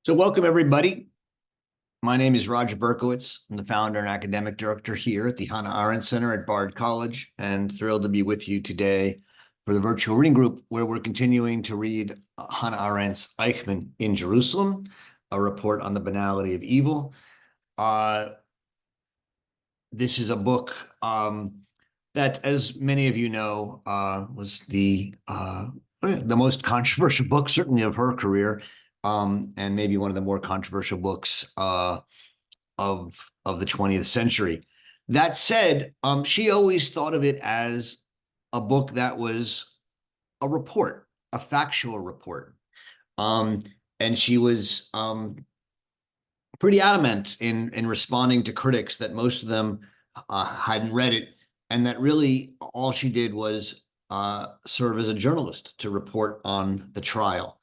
So welcome, everybody. My name is Roger Berkowitz. I'm the founder and academic director here at the Hannah Arendt Center at Bard College, and thrilled to be with you today for the virtual reading group, where we're continuing to read Hannah Arendt's Eichmann in Jerusalem, a report on the banality of evil. This is a book that, as many of you know, was the most controversial book, certainly of her career, and maybe one of the more controversial books of the 20th century. That said, she always thought of it as a book that was a report, a factual report. And she was pretty adamant in responding to critics that most of them hadn't read it, and that really all she did was serve as a journalist to report on the trial.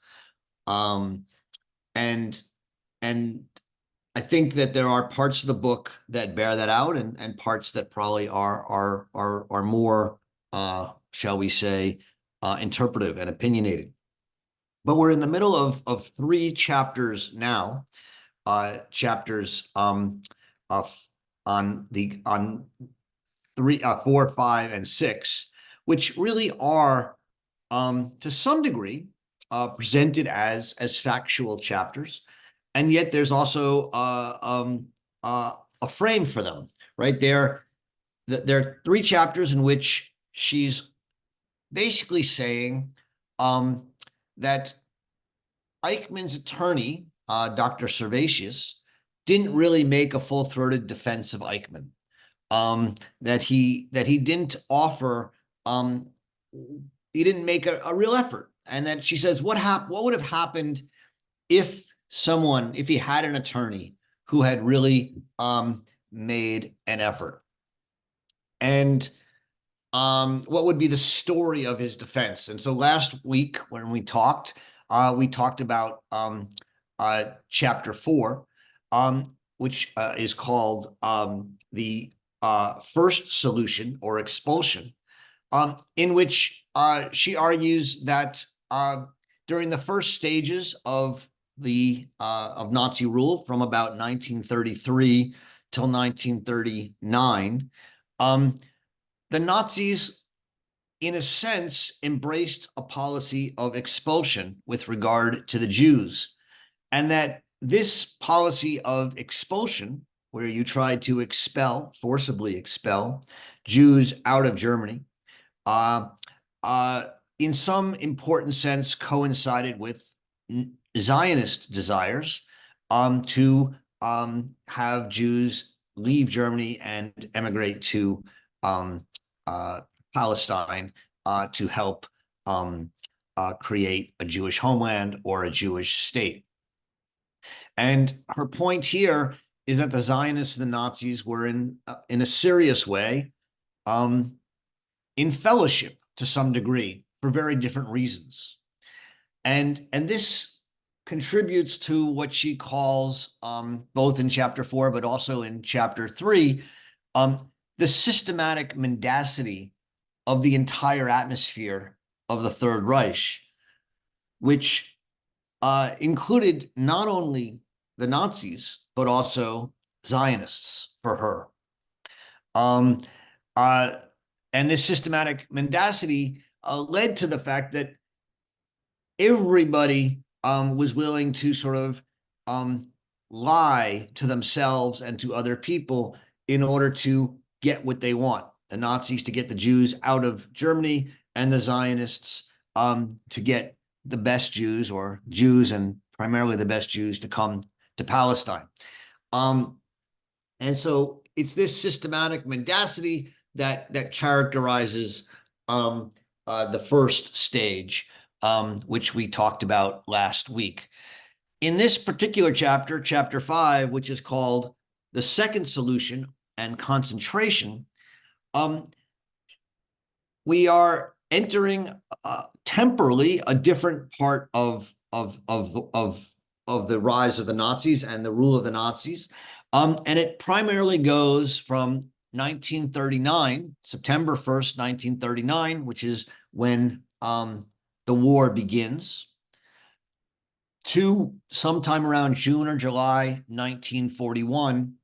And I think that there are parts of the book that bear that out, and parts that probably are more, shall we say, interpretive and opinionated. But we're in the middle of three chapters now. Chapters on 4, 5, and 6, which really are to some degree presented as factual chapters, and yet there's also a frame for them. Right there are three chapters in which she's basically saying that Eichmann's attorney, Dr. Servatius, didn't really make a full-throated defense of Eichmann. That he didn't offer, he didn't make a real effort. And that she says, what would have happened if he had an attorney who had really made an effort? And what would be the story of his defense? And so last week when we talked about chapter 4, which is called the first solution, or expulsion, in which she argues that during the first stages of Nazi rule, from about 1933 till 1939, the Nazis, in a sense, embraced a policy of expulsion with regard to the Jews, and that this policy of expulsion, where you tried to forcibly expel Jews out of Germany, in some important sense coincided with Zionist desires to have Jews leave Germany and emigrate to Palestine to help create a Jewish homeland or a Jewish state. And her point here is that the Zionists and the Nazis were in a serious way in fellowship to some degree for very different reasons. And this contributes to what she calls, both in chapter 4, but also in chapter 3, the systematic mendacity of the entire atmosphere of the Third Reich, which included not only the Nazis, but also Zionists for her. And this systematic mendacity led to the fact that everybody was willing to sort of lie to themselves and to other people in order to get what they want. The Nazis to get the Jews out of Germany, and the Zionists to get the best Jews, or Jews and primarily the best Jews, to come to Palestine. And so it's this systematic mendacity that characterizes the first stage, which we talked about last week. In this particular chapter, chapter 5, which is called The Second Solution and Concentration, we are entering temporally a different part of the rise of the Nazis and the rule of the Nazis. And it primarily goes from 1939, September 1st, 1939, which is when the war begins, to sometime around June or July 1941.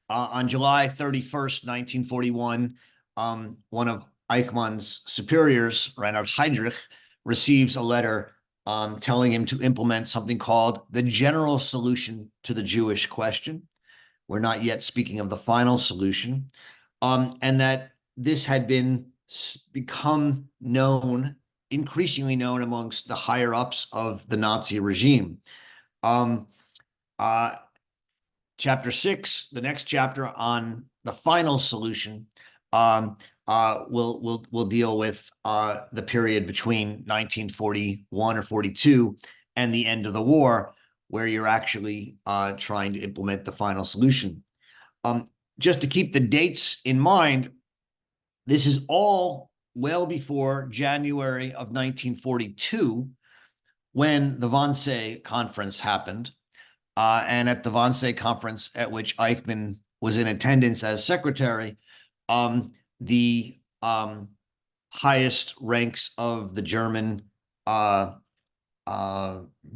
On July 31st, 1941, one of Eichmann's superiors, Reinhard Heydrich, receives a letter telling him to implement something called the general solution to the Jewish question. We're not yet speaking of the final solution, and that this had become known, increasingly known amongst the higher ups of the Nazi regime. Chapter 6, the next chapter on the final solution, will deal with the period between 1941 or 42 and the end of the war, where you're actually trying to implement the final solution. Just to keep the dates in mind, this is all well before January of 1942, when the Wannsee Conference happened. And at the Wannsee Conference, at which Eichmann was in attendance as secretary, the highest ranks of the German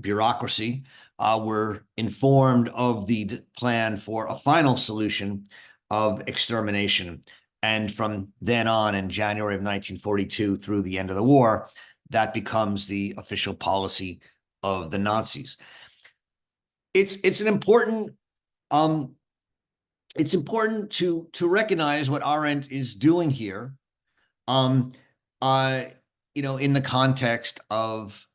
bureaucracy were informed of the plan for a final solution of extermination. And from then on, in January of 1942 through the end of the war, that becomes the official policy of the Nazis. It's important to recognize what Arendt is doing here, in the context of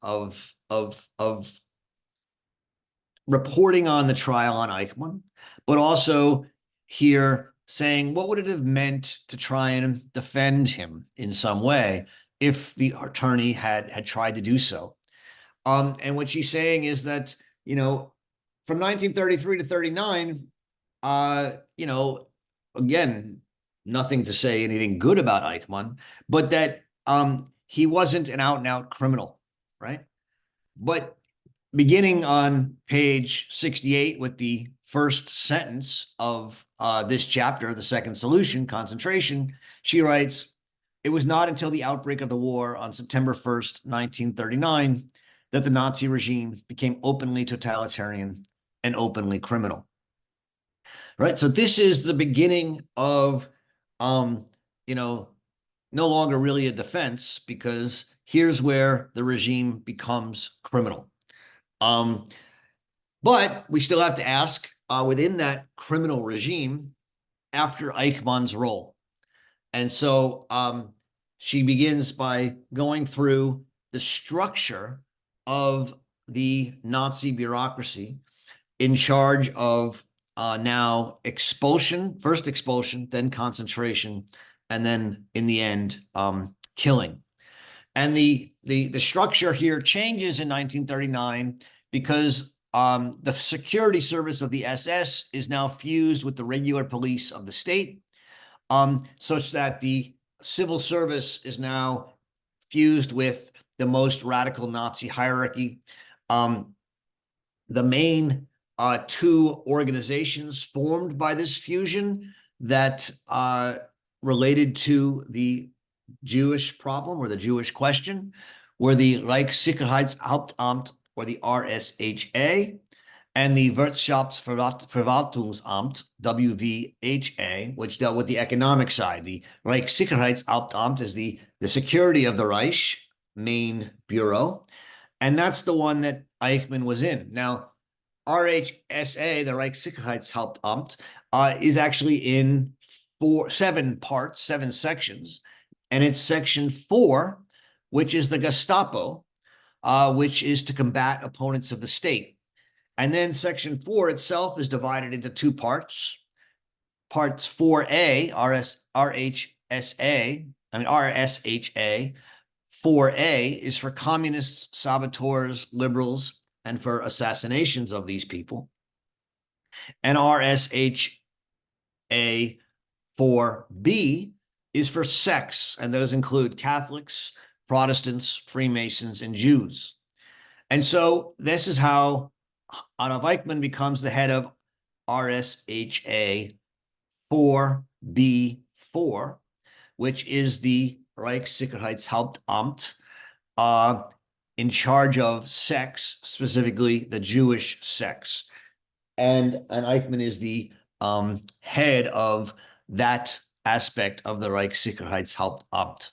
reporting on the trial on Eichmann, but also here saying, what would it have meant to try and defend him in some way if the attorney had tried to do so? And what she's saying is that, from 1933 to 39, again, nothing to say anything good about Eichmann, but that he wasn't an out-and-out criminal, right? But beginning on page 68 with the first sentence of this chapter, the second solution, concentration, she writes, "It was not until the outbreak of the war on September 1st, 1939, that the Nazi regime became openly totalitarian and openly criminal." Right? So this is the beginning of, no longer really a defense, because here's where the regime becomes criminal. But we still have to ask, within that criminal regime, after Eichmann's role. And so she begins by going through the structure of the Nazi bureaucracy in charge of now expulsion, first expulsion, then concentration, and then in the end, killing. And the structure here changes in 1939 because the security service of the SS is now fused with the regular police of the state, such that the civil service is now fused with the most radical Nazi hierarchy. The main two organizations formed by this fusion that related to the Jewish problem or the Jewish question were the Reichssicherheitshauptamt, or the RSHA, and the Wirtschaftsverwaltungsamt, WVHA, which dealt with the economic side. The Reichssicherheitshauptamt is the security of the Reich main bureau, and that's the one that Eichmann was in. Now, RHSA, the Reichssicherheitshauptamt, is actually in seven parts, seven sections, and it's section 4, which is the Gestapo, which is to combat opponents of the state. And then section 4 itself is divided into two parts. Parts 4A, RSHA, 4A is for communists, saboteurs, liberals, and for assassinations of these people. And RSHA 4B is for sects, and those include Catholics, Protestants, Freemasons, and Jews. And so this is how Adolf Eichmann becomes the head of RSHA 4B4, which is the Reichssicherheitshauptamt, in charge of sex, specifically the Jewish sex. And Eichmann is the head of that aspect of the Reichssicherheitshauptamt.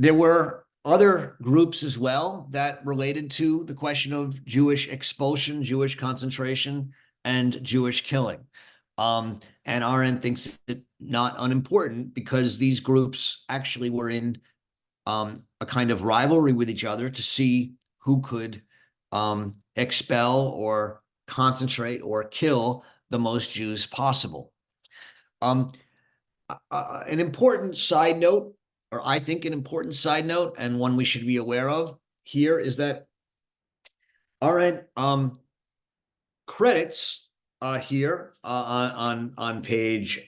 There were other groups as well that related to the question of Jewish expulsion, Jewish concentration, and Jewish killing. And Arendt thinks it not unimportant because these groups actually were in a kind of rivalry with each other to see who could expel or concentrate or kill the most Jews possible. An important side note, or I think an important side note, and one we should be aware of here, is that Arendt credits here on page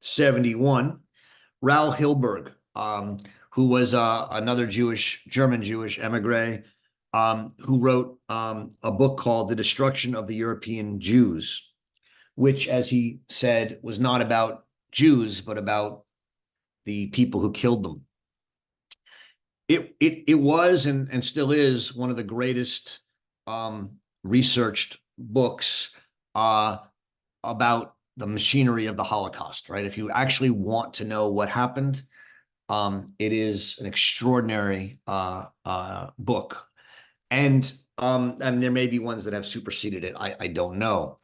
71 Raul Hilberg, who was another German Jewish emigre, who wrote a book called The Destruction of the European Jews, which, as he said, was not about Jews, but about the people who killed them. It was and still is one of the greatest researched books about the machinery of the Holocaust, right? If you actually want to know what happened, it is an extraordinary book. And there may be ones that have superseded it. I don't know.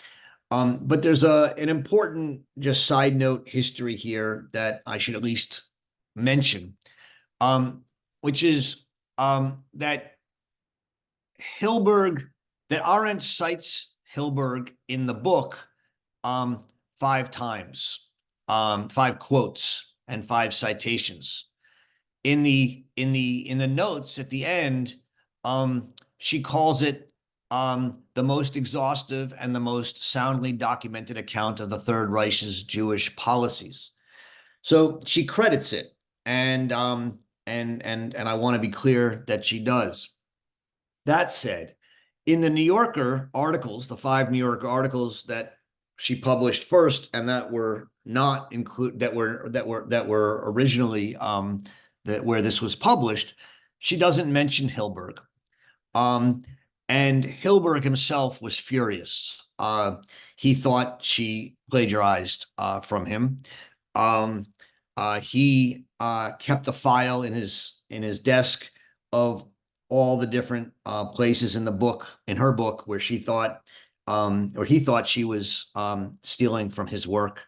But there's an important just side note history here that I should at least mention, which is that Arendt cites Hilberg in the book 5 times, 5 quotes and 5 citations. In the notes at the end, she calls it the most exhaustive and the most soundly documented account of the Third Reich's Jewish policies. So she credits it, and I want to be clear that she does. That said, in the New Yorker articles, the 5 New Yorker articles that she published first, and that were not include that were originally where this was published, she doesn't mention Hilberg. And Hilberg himself was furious. He thought she plagiarized from him. He kept a file in his desk of all the different places in her book, where she thought, or he thought she was stealing from his work,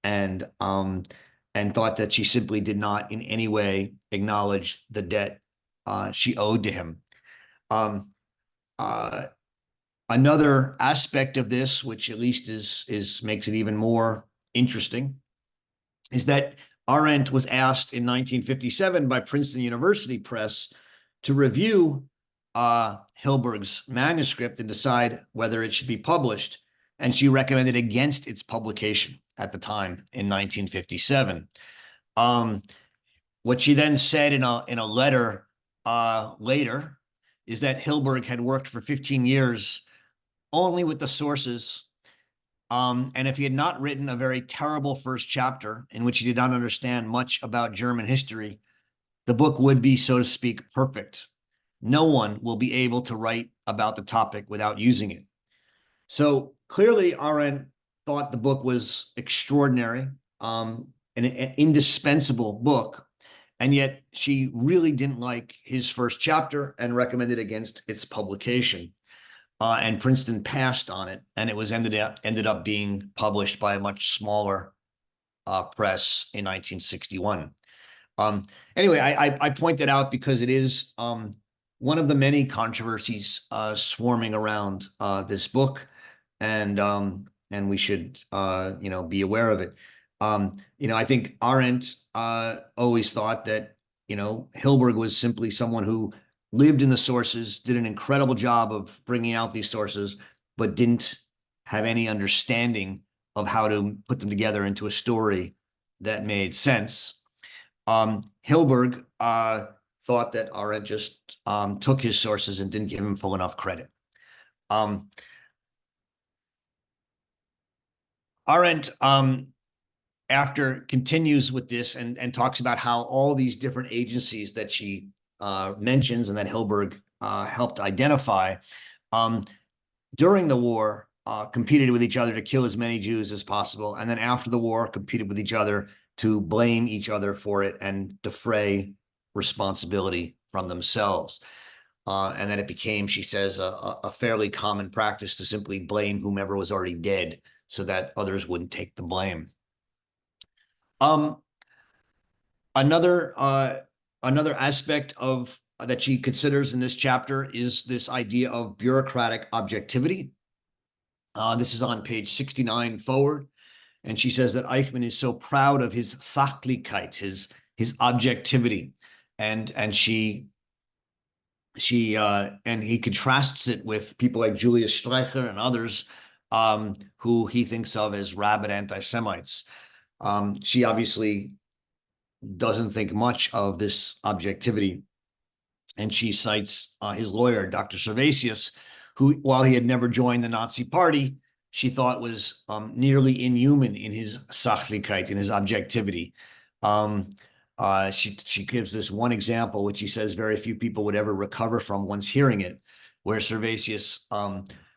and thought that she simply did not in any way acknowledge the debt she owed to him. Another aspect of this, which at least makes it even more interesting, is that Arendt was asked in 1957 by Princeton University Press to review Hilberg's manuscript and decide whether it should be published, and she recommended against its publication at the time in 1957. What she then said in a letter later is that Hilberg had worked for 15 years only with the sources, and if he had not written a very terrible first chapter in which he did not understand much about German history, the book would be, so to speak, perfect. No one will be able to write about the topic without using it. So clearly, Arendt thought the book was extraordinary, an indispensable book, and yet she really didn't like his first chapter and recommended against its publication. And Princeton passed on it, and it was ended up being published by a much smaller press in 1961. Anyway, I point that out because it is one of the many controversies swarming around this book, and we should be aware of it. I think Arendt always thought that Hilberg was simply someone who lived in the sources, did an incredible job of bringing out these sources, but didn't have any understanding of how to put them together into a story that made sense. Hilberg thought that Arendt just took his sources and didn't give him full enough credit. Arendt after continues with this and talks about how all these different agencies that she mentions and that Hilberg helped identify, during the war, competed with each other to kill as many Jews as possible. And then after the war, competed with each other to blame each other for it and defray responsibility from themselves. And then it became, she says, a fairly common practice to simply blame whomever was already dead so that others wouldn't take the blame. Another aspect of that she considers in this chapter is this idea of bureaucratic objectivity. This is on page 69 forward. And she says that Eichmann is so proud of his Sachlichkeit, his objectivity. And he contrasts it with people like Julius Streicher and others who he thinks of as rabid anti-Semites. She obviously doesn't think much of this objectivity. And she cites his lawyer, Dr. Servatius, who, while he had never joined the Nazi Party, she thought was nearly inhuman in his Sachlichkeit, in his objectivity. She gives this one example, which he says very few people would ever recover from once hearing it, where Servatius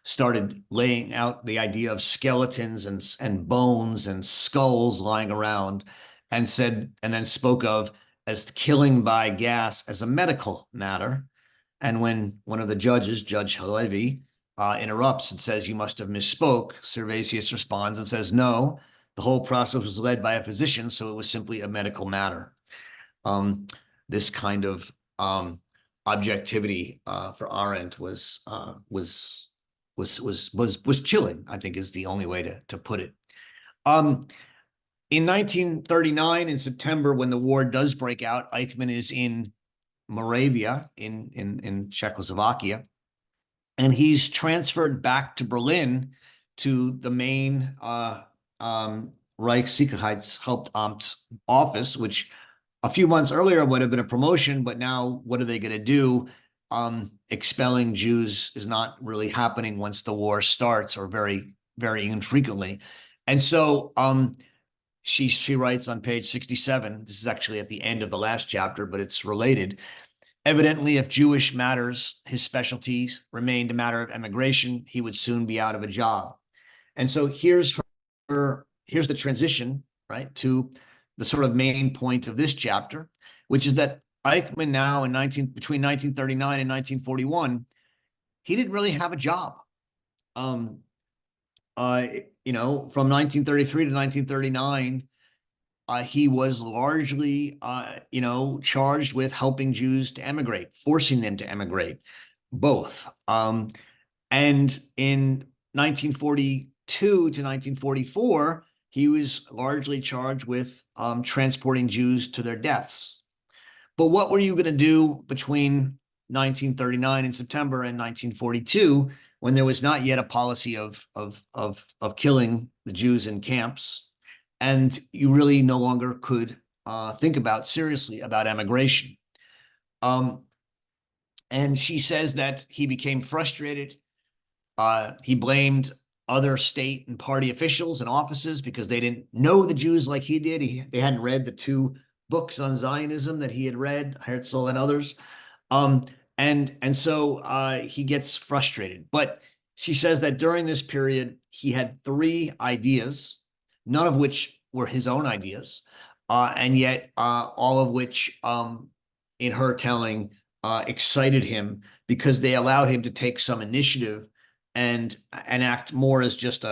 started laying out the idea of skeletons and bones and skulls lying around, and then spoke of as killing by gas as a medical matter. And when one of the judges, Judge Halevi, interrupts and says, "You must have misspoke," Servatius responds and says, "No, the whole process was led by a physician, so it was simply a medical matter." This kind of objectivity for Arendt was chilling, I think is the only way to put it. In 1939, in September, when the war does break out, Eichmann is in Moravia, in Czechoslovakia, and he's transferred back to Berlin to the main Reich Sicherheitshauptamt office, which a few months earlier would have been a promotion, but now what are they going to do? Expelling Jews is not really happening once the war starts, or very, very infrequently. And so she writes on page 67, this is actually at the end of the last chapter, but it's related. Evidently, if Jewish matters, his specialties, remained a matter of emigration, he would soon be out of a job. And so here's the transition, right, to the sort of main point of this chapter, which is that Eichmann now between 1939 and 1941, he didn't really have a job. From 1933 to 1939, he was largely, charged with helping Jews to emigrate, forcing them to emigrate, both. And in 1942 to 1944, he was largely charged with transporting Jews to their deaths. But what were you going to do between 1939 in September and 1942, when there was not yet a policy of killing the Jews in camps, and you really no longer could think seriously about emigration? And she says that he became frustrated. He blamed other state and party officials and offices because they didn't know the Jews like he did. They hadn't read the 2 books on Zionism that he had read, Herzl and others. And so he gets frustrated. But she says that during this period, he had 3 ideas, none of which were his own ideas, and yet all of which, in her telling, excited him because they allowed him to take some initiative and act more as just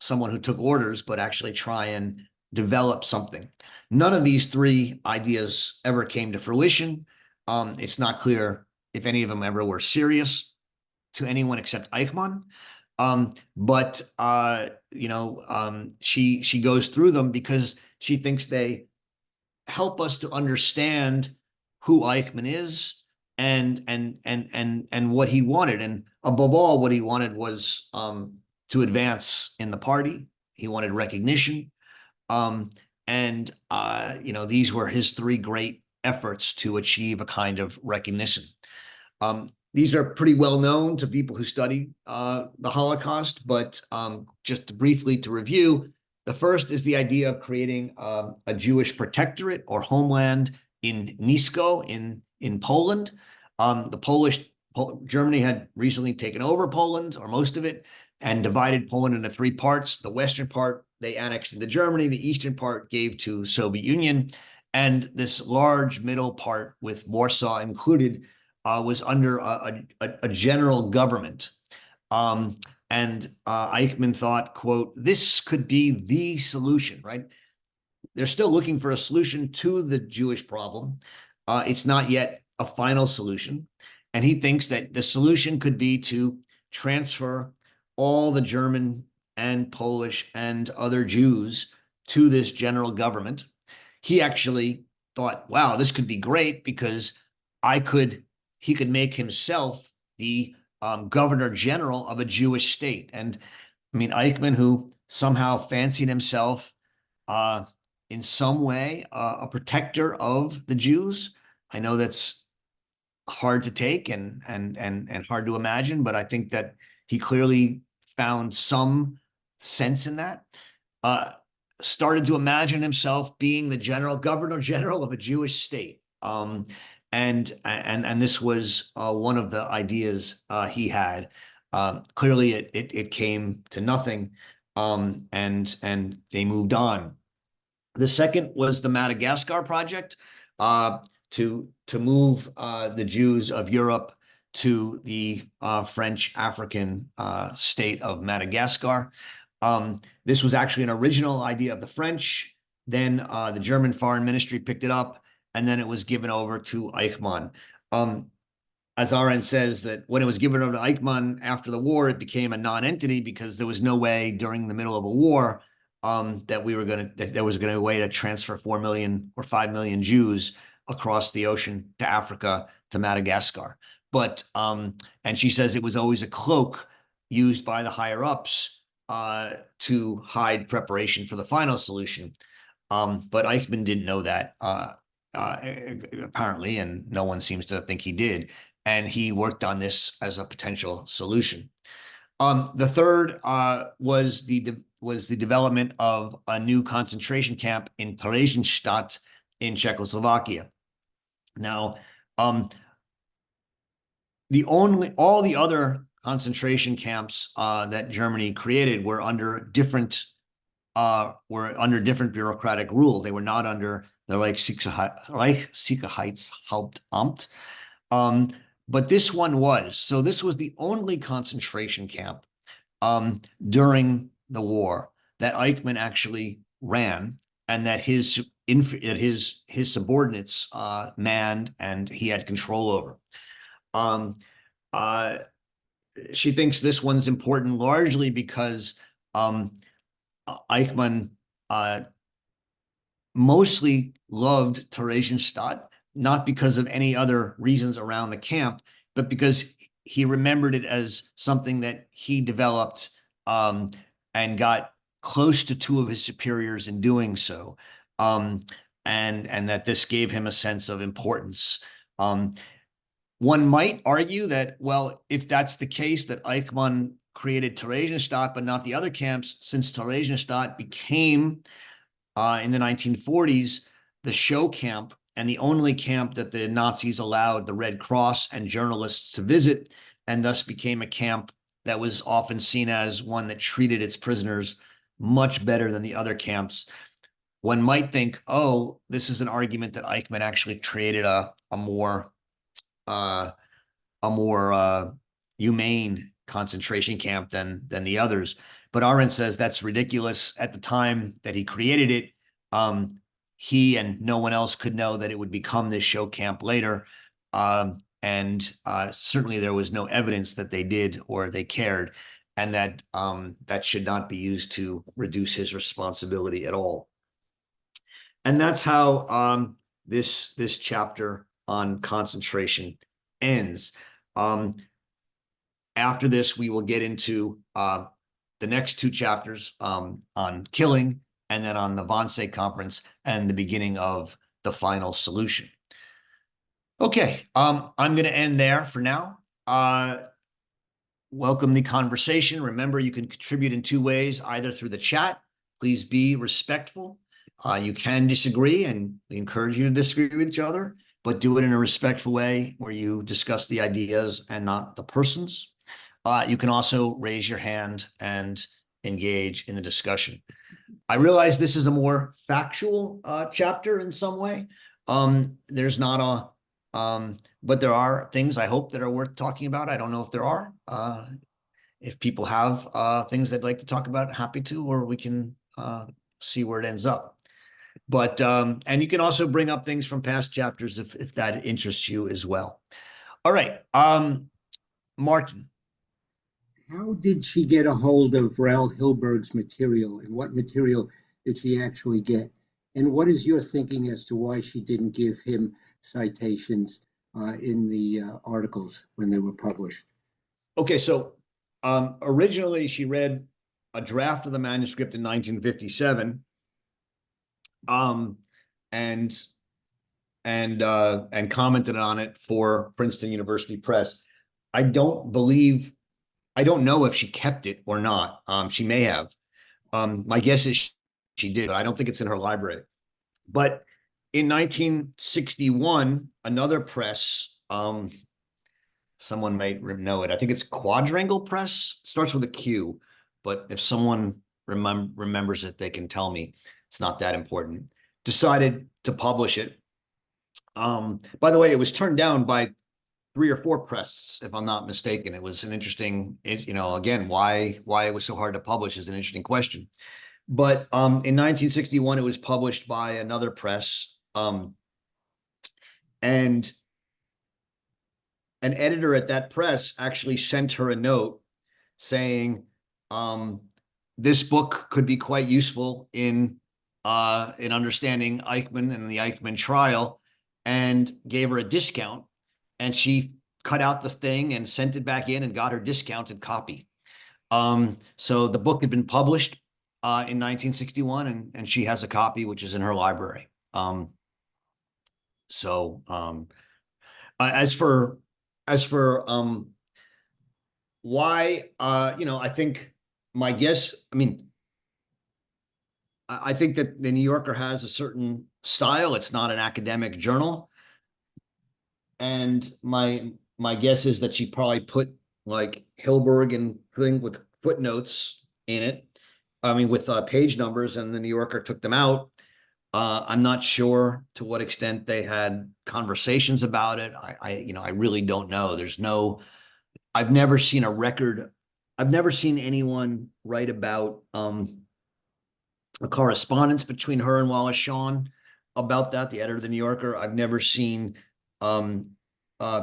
someone who took orders, but actually try and develop something. None of these 3 ideas ever came to fruition. It's not clear if any of them ever were serious to anyone except Eichmann. But she goes through them because she thinks they help us to understand who Eichmann is and what he wanted. And above all, what he wanted was to advance in the party. He wanted recognition. These were his 3 great efforts to achieve a kind of recognition. These are pretty well known to people who study the Holocaust, but just briefly to review, the first is the idea of creating a Jewish protectorate or homeland in Nisko, in in Poland. Germany had recently taken over Poland, or most of it, and divided Poland into three parts. The western part they annexed into Germany. The eastern part gave to Soviet Union, and this large middle part, with Warsaw included, was under a general government. And Eichmann thought, quote, this could be the solution, right? They're still looking for a solution to the Jewish problem. It's not yet a final solution. And he thinks that the solution could be to transfer all the German and Polish and other Jews to this general government. He actually thought, wow, this could be great, because he could make himself the governor general of a Jewish state. And I mean, Eichmann, who somehow fancied himself in some way a protector of the Jews. I know that's hard to take and hard to imagine, but I think that he clearly found some sense in that. Started to imagine himself being the governor general of a Jewish state. And this was one of the ideas he had. Clearly, it came to nothing, and they moved on. The second was the Madagascar project, to move the Jews of Europe to the French African state of Madagascar. This was actually an original idea of the French. Then the German Foreign Ministry picked it up, and then it was given over to Eichmann. As Arendt says, that when it was given over to Eichmann after the war, it became a non-entity, because there was no way during the middle of a war that there was going to be a way to transfer 4 million or 5 million Jews across the ocean to Africa, to Madagascar. But and she says it was always a cloak used by the higher ups to hide preparation for the final solution. But Eichmann didn't know that, apparently, and no one seems to think he did. And he worked on this as a potential solution. The third was the development of a new concentration camp in Theresienstadt in Czechoslovakia. Now, all the other concentration camps that Germany created were under different bureaucratic rule. They were not under the Reichssicherheitshauptamt. But this one was. So this was the only concentration camp during the war that Eichmann actually ran, and that his subordinates manned, and he had control over. She thinks this one's important largely because Eichmann mostly loved Theresienstadt, not because of any other reasons around the camp, but because he remembered it as something that he developed and got close to two of his superiors in doing so, and that this gave him a sense of importance. One might argue that, well, if that's the case, that Eichmann created Theresienstadt but not the other camps, since Theresienstadt became, in the 1940s, the show camp and the only camp that the Nazis allowed the Red Cross and journalists to visit, and thus became a camp that was often seen as one that treated its prisoners much better than the other camps. One might think, oh, this is an argument that Eichmann actually created a more humane concentration camp than the others. But Arendt says that's ridiculous. At the time that he created it, he and no one else could know that it would become this show camp later. And certainly there was no evidence that they did or they cared, and that that should not be used to reduce his responsibility at all. And that's how this chapter on concentration ends. After this, we will get into the next two chapters on killing, and then on the Wannsee Conference and the beginning of the final solution. Okay, I'm going to end there for now. Welcome the conversation. Remember, you can contribute in two ways, either through the chat. Please be respectful. You can disagree, and we encourage you to disagree with each other. But but do it in a respectful way where you discuss the ideas and not the persons. You can also raise your hand and engage in the discussion. I realize this is a more factual chapter in some way. There's not but there are things I hope that are worth talking about. I don't know if there are. If people have things they'd like to talk about, happy to, or we can see where it ends up. But and you can also bring up things from past chapters if that interests you as well. All right, Martin. How did she get a hold of Raul Hilberg's material, and what material did she actually get? And what is your thinking as to why she didn't give him citations in the articles when they were published? Okay, so originally she read a draft of the manuscript in 1957, and commented on it for Princeton University Press. I don't know if she kept it or not. She may have. My guess is she did, but I don't think it's in her library. But in 1961, another press, someone might know it. I think it's Quadrangle Press. It starts with a Q, but if someone remembers it, they can tell me. It's not that important. Decided to publish it. By the way, it was turned down by 3 or 4 press, if I'm not mistaken. It was an interesting, again, why it was so hard to publish is an interesting question. But in 1961, it was published by another press, and an editor at that press actually sent her a note saying, this book could be quite useful in understanding Eichmann and the Eichmann trial, and gave her a discount. And she cut out the thing and sent it back in and got her discounted copy. So the book had been published in 1961, and she has a copy, which is in her library. As for why, I think my guess, I think that the New Yorker has a certain style. It's not an academic journal. And my guess is that she probably put like Hilberg and thing with footnotes in it. With page numbers, and the New Yorker took them out. I'm not sure to what extent they had conversations about it. I really don't know. I've never seen a record. I've never seen anyone write about a correspondence between her and Wallace Shawn about that, the editor of the New Yorker. I've never seen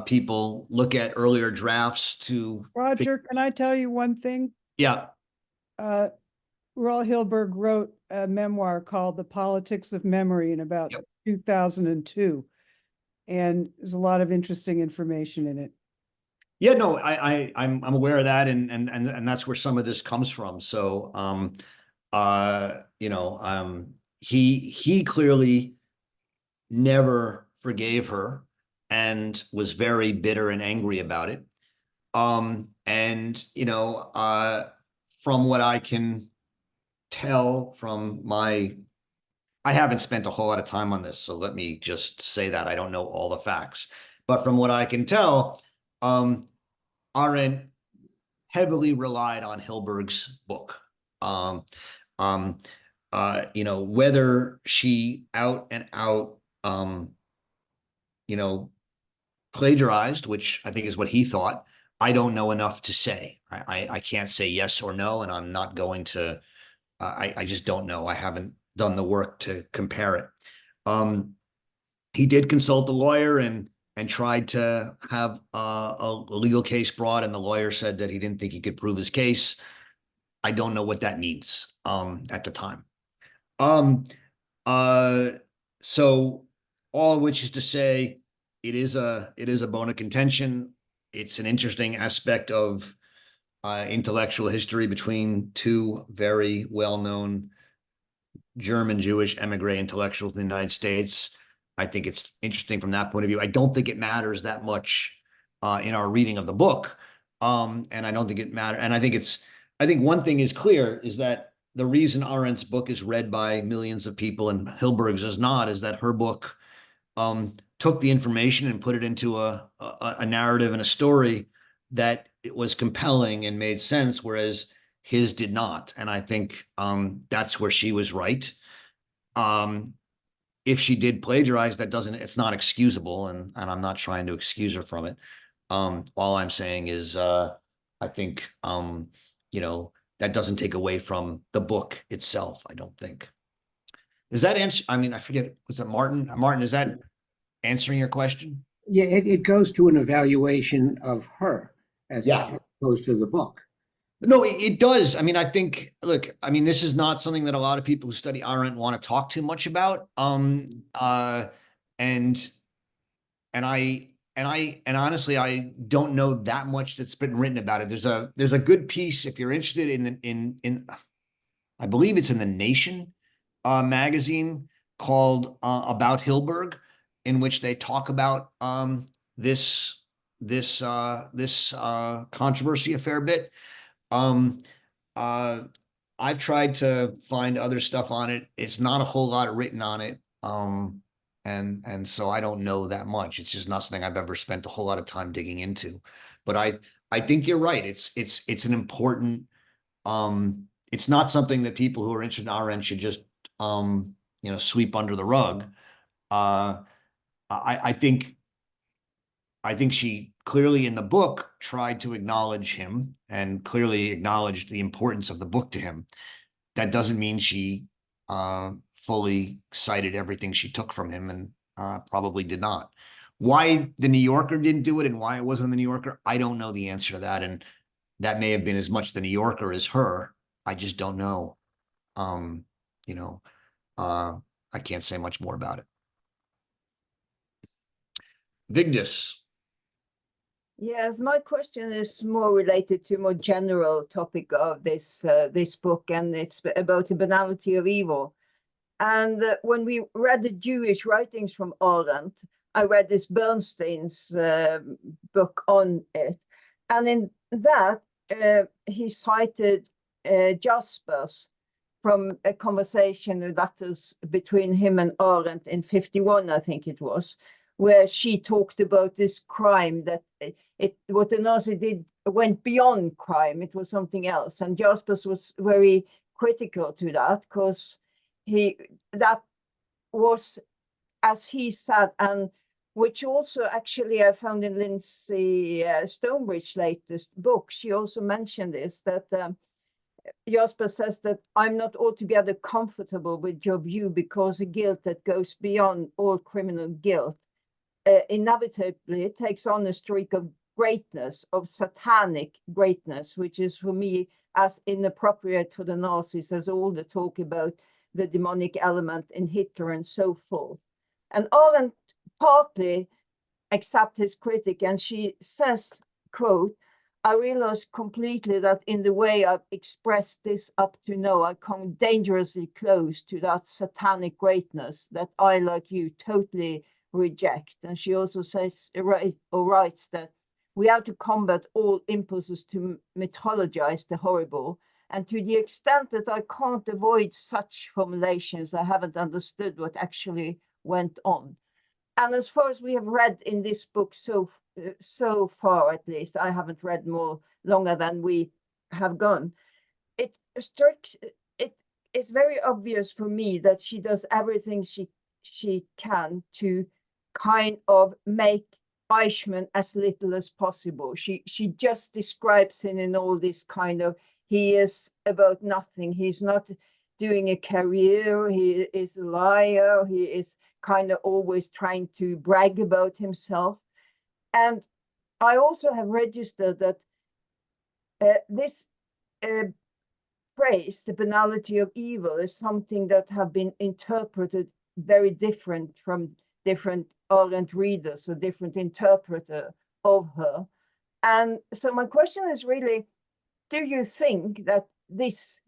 people look at earlier drafts to. Roger, can I tell you one thing? Yeah. Raul Hilberg wrote a memoir called The Politics of Memory in about 2002. And there's a lot of interesting information in it. Yeah, no, I'm aware of that, and that's where some of this comes from. So he clearly never forgave her and was very bitter and angry about it. From what I can tell from I haven't spent a whole lot of time on this, so let me just say that I don't know all the facts. But from what I can tell, Arendt heavily relied on Hilberg's book. Whether she out and out, plagiarized, which I think is what he thought, I don't know enough to say. I can't say yes or no, and I'm not going to. I just don't know. I haven't done the work to compare it. He did consult a lawyer and tried to have a legal case brought, and the lawyer said that he didn't think he could prove his case. I don't know what that means at the time. So all of which is to say, it is a bone of contention. It's an interesting aspect of intellectual history between two very well-known German Jewish emigre intellectuals in the United States. I think it's interesting from that point of view. I don't think it matters that much in our reading of the book. And I don't think it matters. And I think one thing is clear is that the reason Arendt's book is read by millions of people and Hilberg's is not, is that her book took the information and put it into a narrative and a story that it was compelling and made sense, whereas his did not. And I think that's where she was right. If she did plagiarize, it's not excusable, and I'm not trying to excuse her from it. All I'm saying is I think that doesn't take away from the book itself, I don't think. Does that answer? I mean, I forget, was it Martin? Martin, is that answering your question? Yeah, it goes to an evaluation of her as opposed to the book. No, it does. I mean, I think, look, I mean, this is not something that a lot of people who study Arendt want to talk too much about. And honestly, I don't know that much that's been written about it. There's a good piece if you're interested in I believe it's in the Nation magazine called About Hilberg, in which they talk about this controversy a fair bit. I've tried to find other stuff on it. It's not a whole lot written on it. And so I don't know that much. It's just not something I've ever spent a whole lot of time digging into. But I think you're right. It's an important it's not something that people who are interested in Arendt should just sweep under the rug. I think she clearly in the book tried to acknowledge him and clearly acknowledged the importance of the book to him. That doesn't mean she fully cited everything she took from him, and probably did not. Why the New Yorker didn't do it and why it wasn't the New Yorker, I don't know the answer to that. And that may have been as much the New Yorker as her. I just don't know. I can't say much more about it. Vigdis. Yes, my question is more related to a more general topic of this book, and it's about the banality of evil. And when we read the Jewish writings from Arendt, I read this Bernstein's book on it, and in that he cited Jaspers from a conversation that was between him and Arendt in 1951, I think it was, where she talked about this crime that what the Nazi did went beyond crime. It was something else. And Jaspers was very critical to that because that was, as he said, and which also actually I found in Lindsay Stonebridge's latest book. She also mentioned this, that Jasper says that I'm not altogether comfortable with your view because a guilt that goes beyond all criminal guilt inevitably takes on a streak of greatness, of satanic greatness, which is for me as inappropriate for the Nazis as all the talk about the demonic element in Hitler and so forth. And Arendt partly accepts his critic, and she says, quote, I realize completely that in the way I've expressed this up to now, I come dangerously close to that satanic greatness that I, like you, totally reject. And she also says, writes that we have to combat all impulses to mythologize the horrible. And to the extent that I can't avoid such formulations, I haven't understood what actually went on. And as far as we have read in this book so far, at least, I haven't read more longer than we have gone. It's very obvious for me that she does everything she can to kind of make Eichmann as little as possible. She just describes him in all this kind of, he is about nothing. He's not doing a career. He is a liar. He is kind of always trying to brag about himself. And I also have registered that this phrase, the banality of evil, is something that have been interpreted very different from different Arendt readers, a different interpreter of her. And so my question is really, do you think that this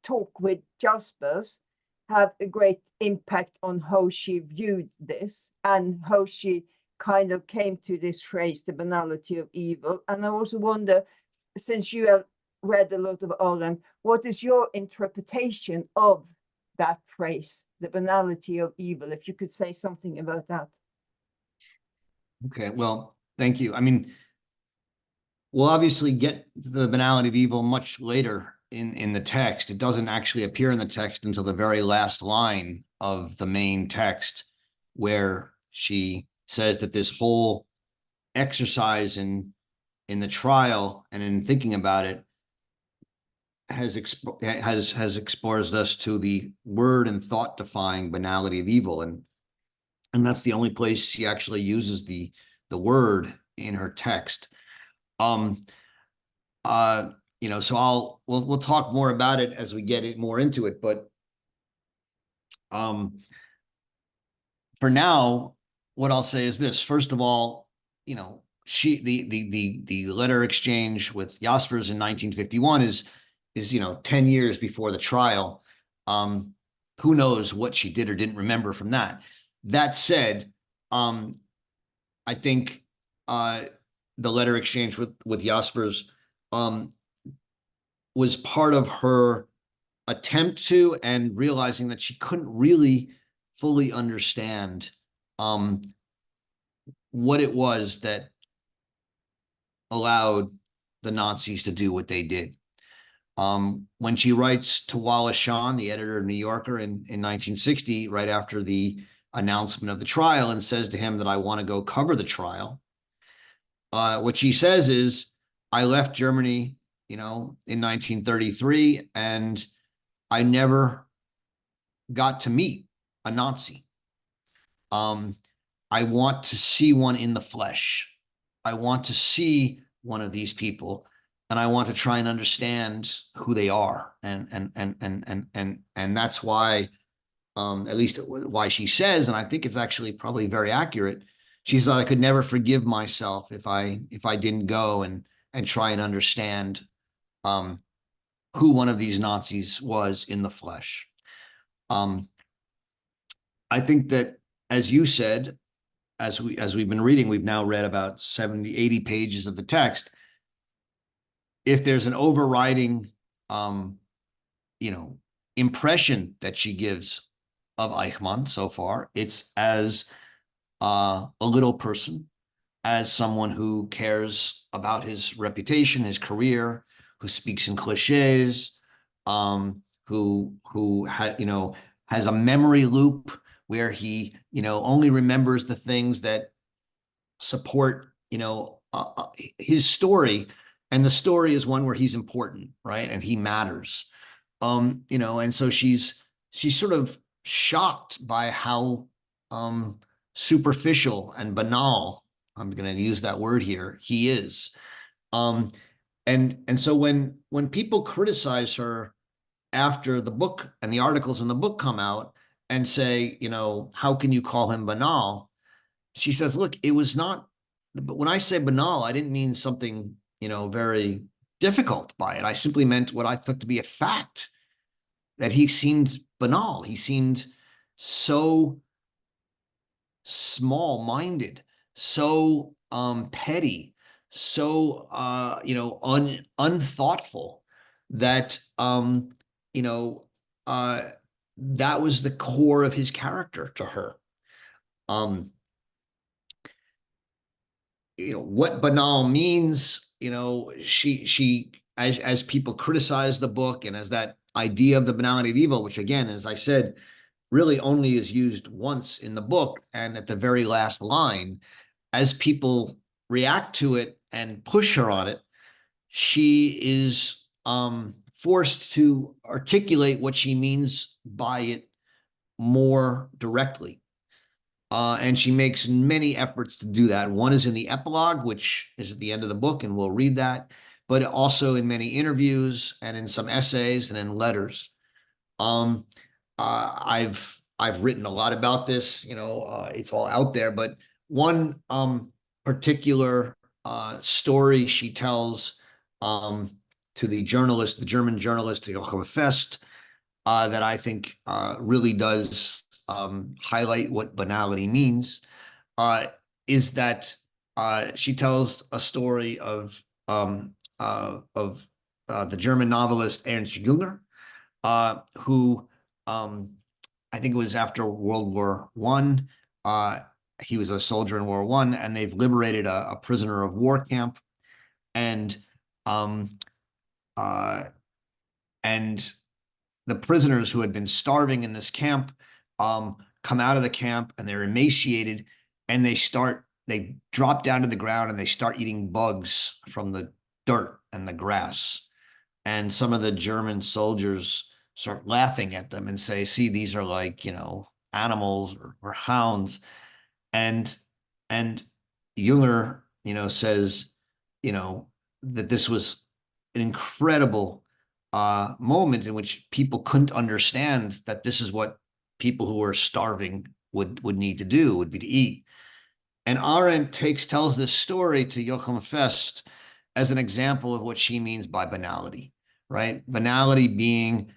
talk with Jaspers have a great impact on how she viewed this and how she kind of came to this phrase, the banality of evil? And I also wonder, since you have read a lot of Arendt, what is your interpretation of that phrase, the banality of evil. If you could say something about that. Okay, well, thank you. I mean, we'll obviously get to the banality of evil much later in the text. It doesn't actually appear in the text until the very last line of the main text, where she says that this whole exercise in the trial and in thinking about it has exposed us to the word and thought defying banality of evil, and that's the only place she actually uses the word in her text. So we'll talk more about it as we get it more into it, but for now, what I'll say is this. First of all, the letter exchange with Jaspers in 1951 is 10 years before the trial. Who knows what she did or didn't remember from that. That said, I think the letter exchange with Jaspers was part of her attempt to, and realizing that she couldn't really fully understand what it was that allowed the Nazis to do what they did. When she writes to Wallace Shawn, the editor of New Yorker in 1960, right after the announcement of the trial, and says to him that I want to go cover the trial, what she says is, I left Germany, in 1933, and I never got to meet a Nazi. I want to see one in the flesh. I want to see one of these people, and I want to try and understand who they are. And that's why, at least why she says, and I think it's actually probably very accurate, she said, I could never forgive myself if I didn't go and try and understand who one of these Nazis was in the flesh. I think that, as you said, as we've been reading, we've now read about 70, 80 pages of the text. If there's an overriding, impression that she gives of Eichmann so far, it's as a little person, as someone who cares about his reputation, his career, who speaks in cliches, who has a memory loop where he, only remembers the things that support, his story. And the story is one where he's important, right? And he matters. And so she's sort of shocked by how superficial and banal, I'm going to use that word here, he is. And so when people criticize her after the book and the articles in the book come out and say, how can you call him banal? She says, look, it was not, but when I say banal, I didn't mean something, very difficult by it. I simply meant what I took to be a fact, that he seemed banal. He seemed so small-minded, so petty, so unthoughtful, that that was the core of his character to her. What banal means, she as people criticize the book, and as that idea of the banality of evil, which again, as I said, really only is used once in the book and at the very last line, as people react to it and push her on it, she is forced to articulate what she means by it more directly. And she makes many efforts to do that. One is in the epilogue, which is at the end of the book, and we'll read that, but also in many interviews and in some essays and in letters. I've written a lot about this, it's all out there, but one particular story she tells to the German journalist Joachim Fest, that I think really does highlight what banality means, is that she tells a story of the German novelist Ernst Jünger, who I think it was after World War One. He was a soldier in World War One, and they've liberated a prisoner of war camp, and um, and the prisoners who had been starving in this camp come out of the camp, and they're emaciated, and they drop down to the ground and they start eating bugs from the dirt and the grass. And some of the German soldiers start laughing at them and say, see, these are like, animals or hounds. And Junger, says, that this was an incredible moment in which people couldn't understand that this is what people who were starving would need to do, would be to eat. And Arendt tells this story to Joachim Fest as an example of what she means by banality, right? Banality being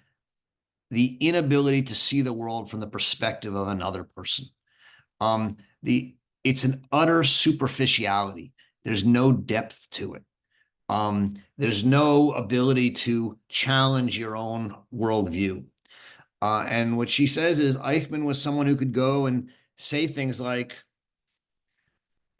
the inability to see the world from the perspective of another person. It's an utter superficiality. There's no depth to it. There's no ability to challenge your own worldview. And what she says is Eichmann was someone who could go and say things like,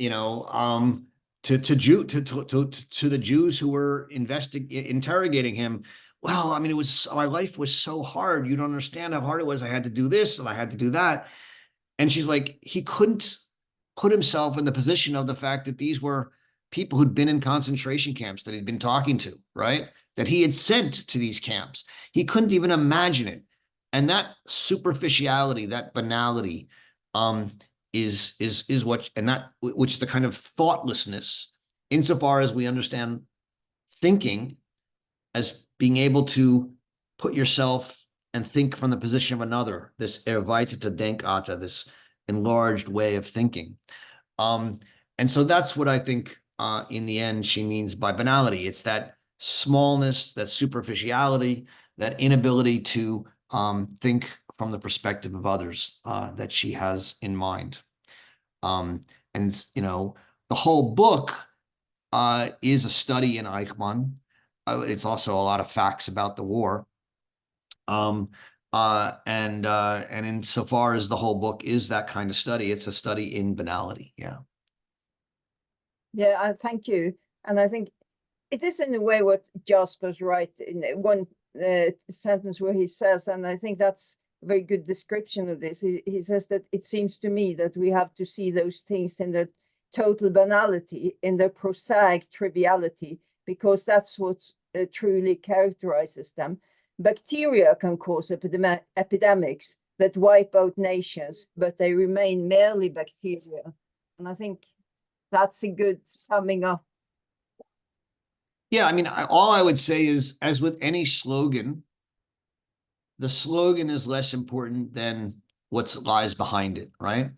to the Jews who were interrogating him. Well, I mean, my life was so hard. You don't understand how hard it was. I had to do this and I had to do that. And she's like, he couldn't put himself in the position of the fact that these were people who'd been in concentration camps that he'd been talking to, right? That he had sent to these camps. He couldn't even imagine it. And that superficiality, that banality, is what, and that, which is the kind of thoughtlessness, insofar as we understand thinking as being able to put yourself and think from the position of another, this erweiterte Denkart, this enlarged way of thinking. And so that's what I think in the end she means by banality. It's that smallness, that superficiality, that inability to think from the perspective of others that she has in mind. And the whole book is a study in Eichmann. It's also a lot of facts about the war. And insofar as the whole book is that kind of study, it's a study in banality. Yeah. Yeah, thank you. And I think it is in a way what Jasper's right in one sentence where he says, and I think that's a very good description of this. He says that it seems to me that we have to see those things in their total banality, in their prosaic triviality, because that's what truly characterizes them. Bacteria can cause epidemics that wipe out nations, but they remain merely bacteria. And I think that's a good summing up. Yeah, I mean, all I would say is, as with any slogan, the slogan is less important than what lies behind it, right?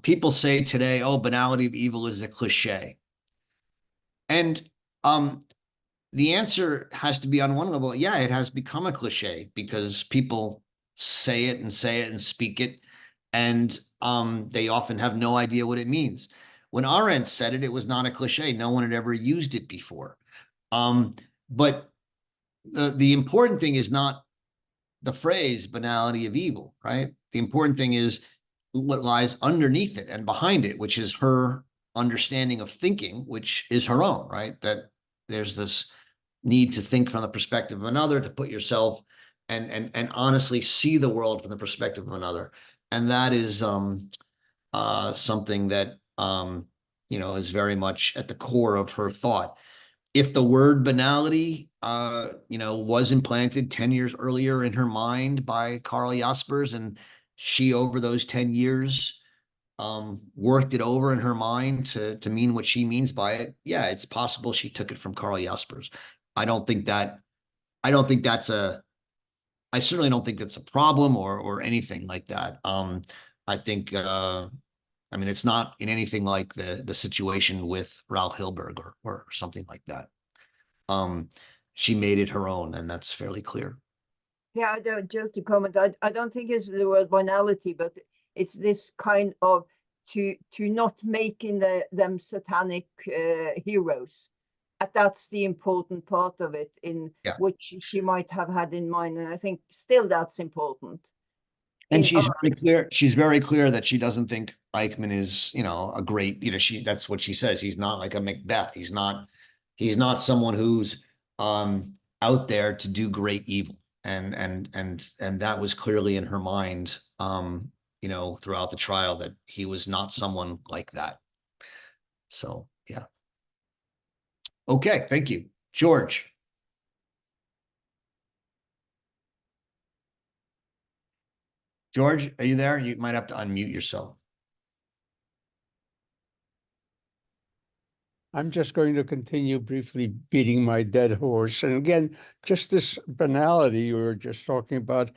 People say today, oh, banality of evil is a cliche. And the answer has to be on one level, yeah, it has become a cliche because people say it and speak it, and they often have no idea what it means. When Arendt said it, it was not a cliche. No one had ever used it before. But the important thing is not the phrase banality of evil, right? The important thing is what lies underneath it and behind it, which is her understanding of thinking, which is her own, right? That there's this need to think from the perspective of another, to put yourself and honestly see the world from the perspective of another. And that is something that is very much at the core of her thought. If the word banality was implanted 10 years earlier in her mind by Karl Jaspers, and she over those 10 years worked it over in her mind to mean what she means by it, yeah, it's possible she took it from Karl Jaspers. I certainly don't think that's a problem or anything like that. I think it's not in anything like the situation with Raul Hilberg or something like that. She made it her own, and that's fairly clear. Yeah, just to comment, I don't think it's the word banality, but it's this kind of to not making them satanic heroes. That's the important part of it, in which she might have had in mind, and I think still that's important. And in she's our- very clear. She's very clear that she doesn't think Eichmann is, a great, that's what she says. He's not like a Macbeth. He's not someone who's out there to do great evil. And that was clearly in her mind, throughout the trial, that he was not someone like that. So, yeah. Okay, thank you. George. George, are you there? You might have to unmute yourself. I'm just going to continue briefly beating my dead horse. And again, just this banality you were just talking about,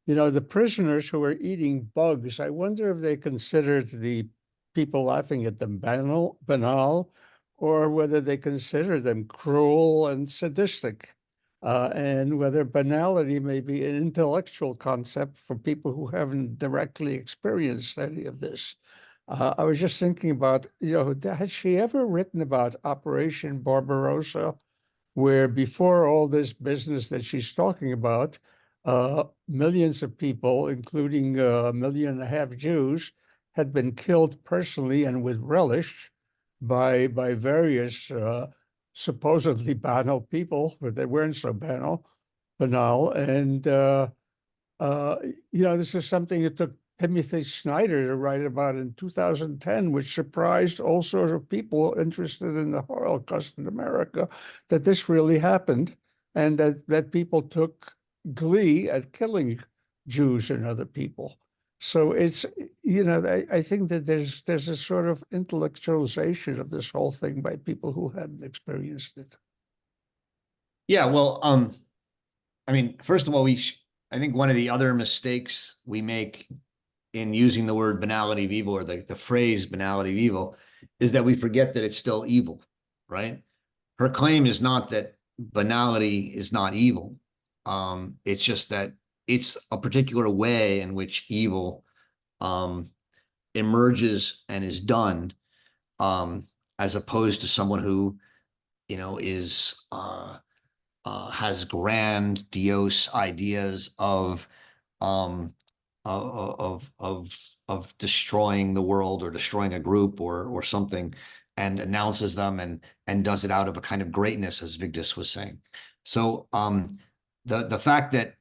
the prisoners who are eating bugs, I wonder if they considered the people laughing at them banal, or whether they consider them cruel and sadistic, and whether banality may be an intellectual concept for people who haven't directly experienced any of this. I was just thinking about, had she ever written about Operation Barbarossa, where before all this business that she's talking about, millions of people, including 1.5 million Jews, had been killed personally and with relish by various supposedly banal people, but they weren't so banal. And this is something it took Timothy Snyder to write about in 2010, which surprised all sorts of people interested in the Holocaust in America, that this really happened, and that people took glee at killing Jews and other people. So it's, I think that there's a sort of intellectualization of this whole thing by people who hadn't experienced it. Yeah, well, first of all, I think one of the other mistakes we make in using the word banality of evil, or the phrase banality of evil, is that we forget that it's still evil, right? Her claim is not that banality is not evil. It's just that it's a particular way in which evil emerges and is done, as opposed to someone who, is has grandiose ideas of destroying the world or destroying a group or something, and announces them and does it out of a kind of greatness, as Vigdis was saying. So the fact that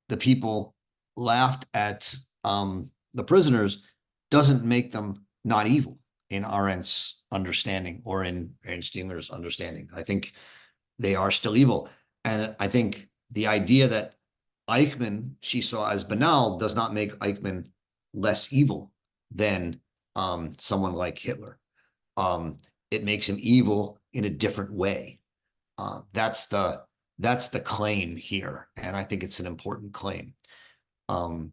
the people laughed at the prisoners doesn't make them not evil in Arendt's understanding or in Stingler's understanding. I think they are still evil. And I think the idea that Eichmann she saw as banal does not make Eichmann less evil than someone like Hitler. It makes him evil in a different way. That's the claim here, and I think it's an important claim. Again,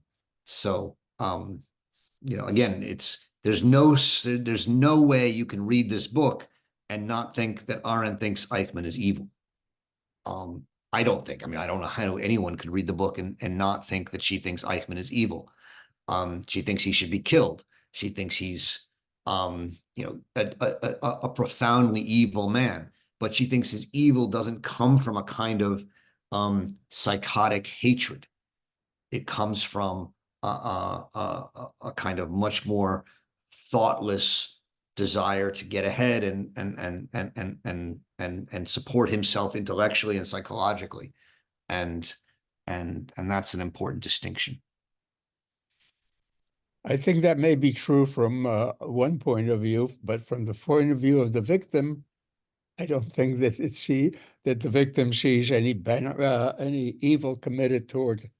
there's no way you can read this book and not think that Arendt thinks Eichmann is evil. I don't think. I don't know how anyone could read the book and not think that she thinks Eichmann is evil. She thinks he should be killed. She thinks he's, a profoundly evil man. But she thinks his evil doesn't come from a kind of psychotic hatred. It comes from a kind of much more thoughtless desire to get ahead and support himself intellectually and psychologically, and that's an important distinction. I think that may be true from one point of view, but from the point of view of the victim, I don't think that that the victim sees any evil committed toward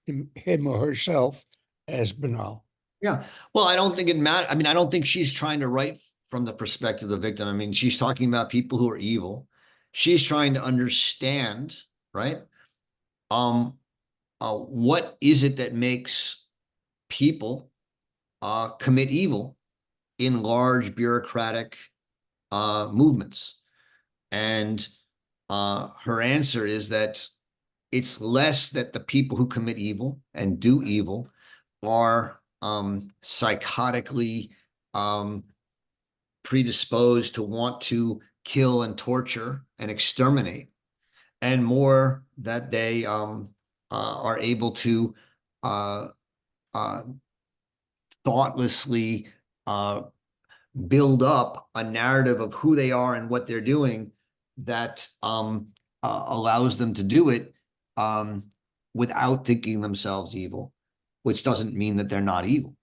him or herself as banal. Yeah. Well, I don't think it matters. I don't think she's trying to write from the perspective of the victim. She's talking about people who are evil. She's trying to understand, right? What is it that makes people commit evil in large bureaucratic movements? And her answer is that it's less that the people who commit evil and do evil are psychotically predisposed to want to kill and torture and exterminate, and more that they are able to thoughtlessly build up a narrative of who they are and what they're doing that allows them to do it without thinking themselves evil, which doesn't mean that they're not evil.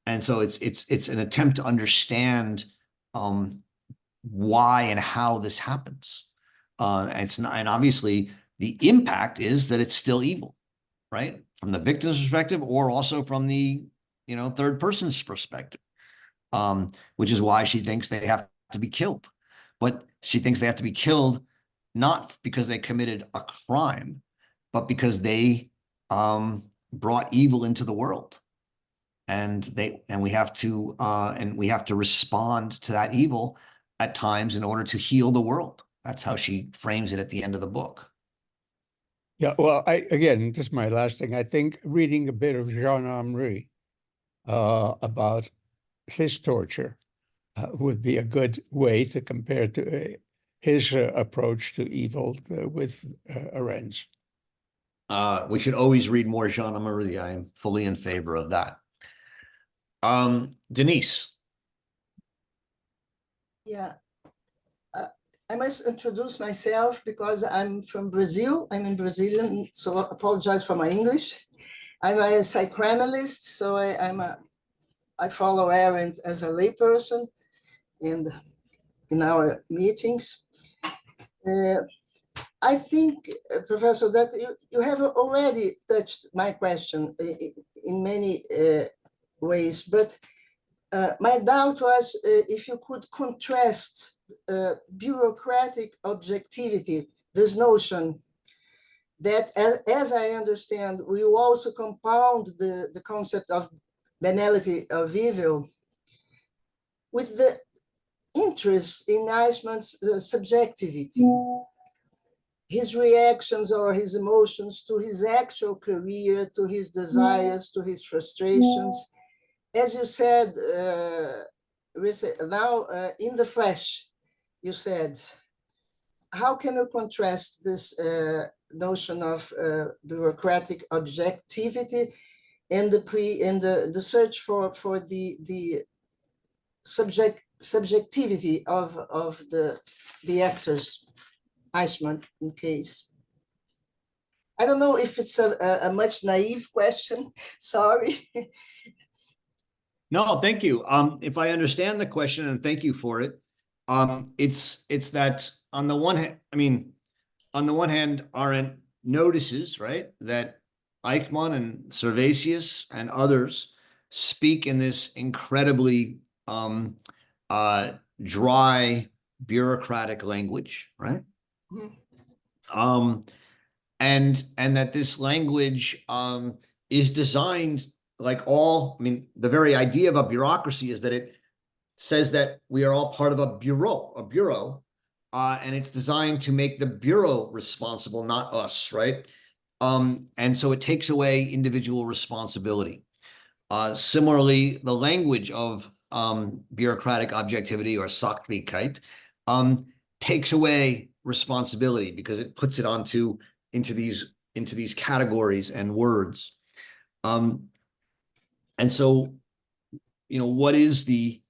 And so it's an attempt to understand why and how this happens. And obviously the impact is that it's still evil, right? From the victim's perspective, or also from the third person's perspective, which is why she thinks they have to be killed. But she thinks they have to be killed not because they committed a crime, but because they brought evil into the world. And we have to respond to that evil at times in order to heal the world. That's how she frames it at the end of the book. Yeah, well, again, this is my last thing. I think reading a bit of Jean-Amry about his torture would be a good way to compare to his approach to evil with Arendt's. We should always read more Jean-Amry. I'm fully in favor of that. Denise. Yeah. I must introduce myself because I'm from Brazil. I'm in Brazilian, so I apologize for my English. I'm a psychoanalyst, so I follow Arendt as a layperson in our meetings. I think, Professor, that you have already touched my question in many ways, but my doubt was if you could contrast bureaucratic objectivity, this notion that, as I understand, we also compound the concept of banality of evil with the interest in Eichmann's subjectivity, his reactions or his emotions to his actual career, to his desires, to his frustrations. As you said, now in the flesh, you said, how can you contrast this notion of bureaucratic objectivity and the search for the subjectivity of the actors, Eichmann in case? I don't know if it's a much naive question. Sorry. No, thank you. If I understand the question, and thank you for it, it's that on the one hand, Arendt notices, right, that Eichmann and Servatius and others speak in this incredibly dry, bureaucratic language, right? Mm-hmm. And that this language is designed like the very idea of a bureaucracy is that it says that we are all part of a bureau, and it's designed to make the bureau responsible, not us, right? And so it takes away individual responsibility. Similarly, the language of bureaucratic objectivity or Sachlichkeit takes away responsibility because it puts it into these categories and words. And so, what is the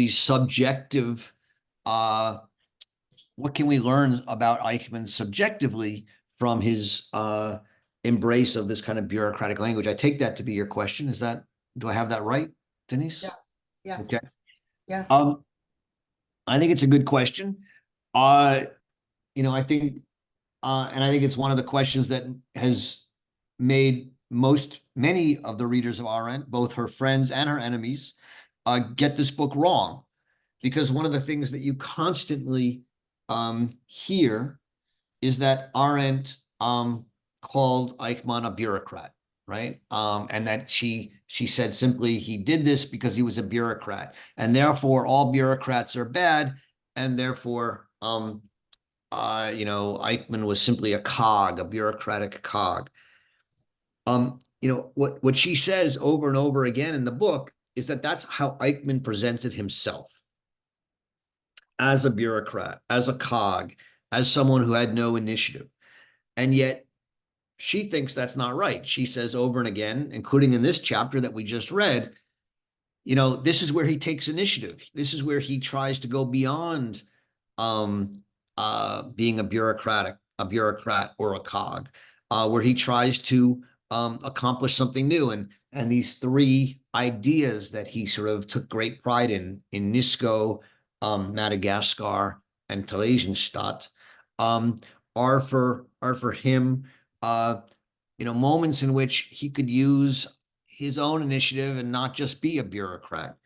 subjective, what can we learn about Eichmann subjectively from his embrace of this kind of bureaucratic language? I take that to be your question. Do I have that right, Denise? Yeah. Okay. Yeah. I think it's a good question. I think it's one of the questions that has made many of the readers of Arendt, both her friends and her enemies, get this book wrong. Because one of the things that you constantly hear is that Arendt called Eichmann a bureaucrat, right? And that she said simply, he did this because he was a bureaucrat. And therefore, all bureaucrats are bad. And therefore, Eichmann was simply a cog, a bureaucratic cog. What she says over and over again in the book is that that's how Eichmann presented himself, as a bureaucrat, as a cog, as someone who had no initiative. And yet she thinks that's not right. She says over and again, including in this chapter that we just read, you know, this is where he takes initiative. This is where he tries to go beyond being a bureaucrat or a cog, where he tries to accomplish something new. And these three ideas that he sort of took great pride in Nisco, Madagascar, and Theresienstadt, are for him, you know, moments in which he could use his own initiative and not just be a bureaucrat.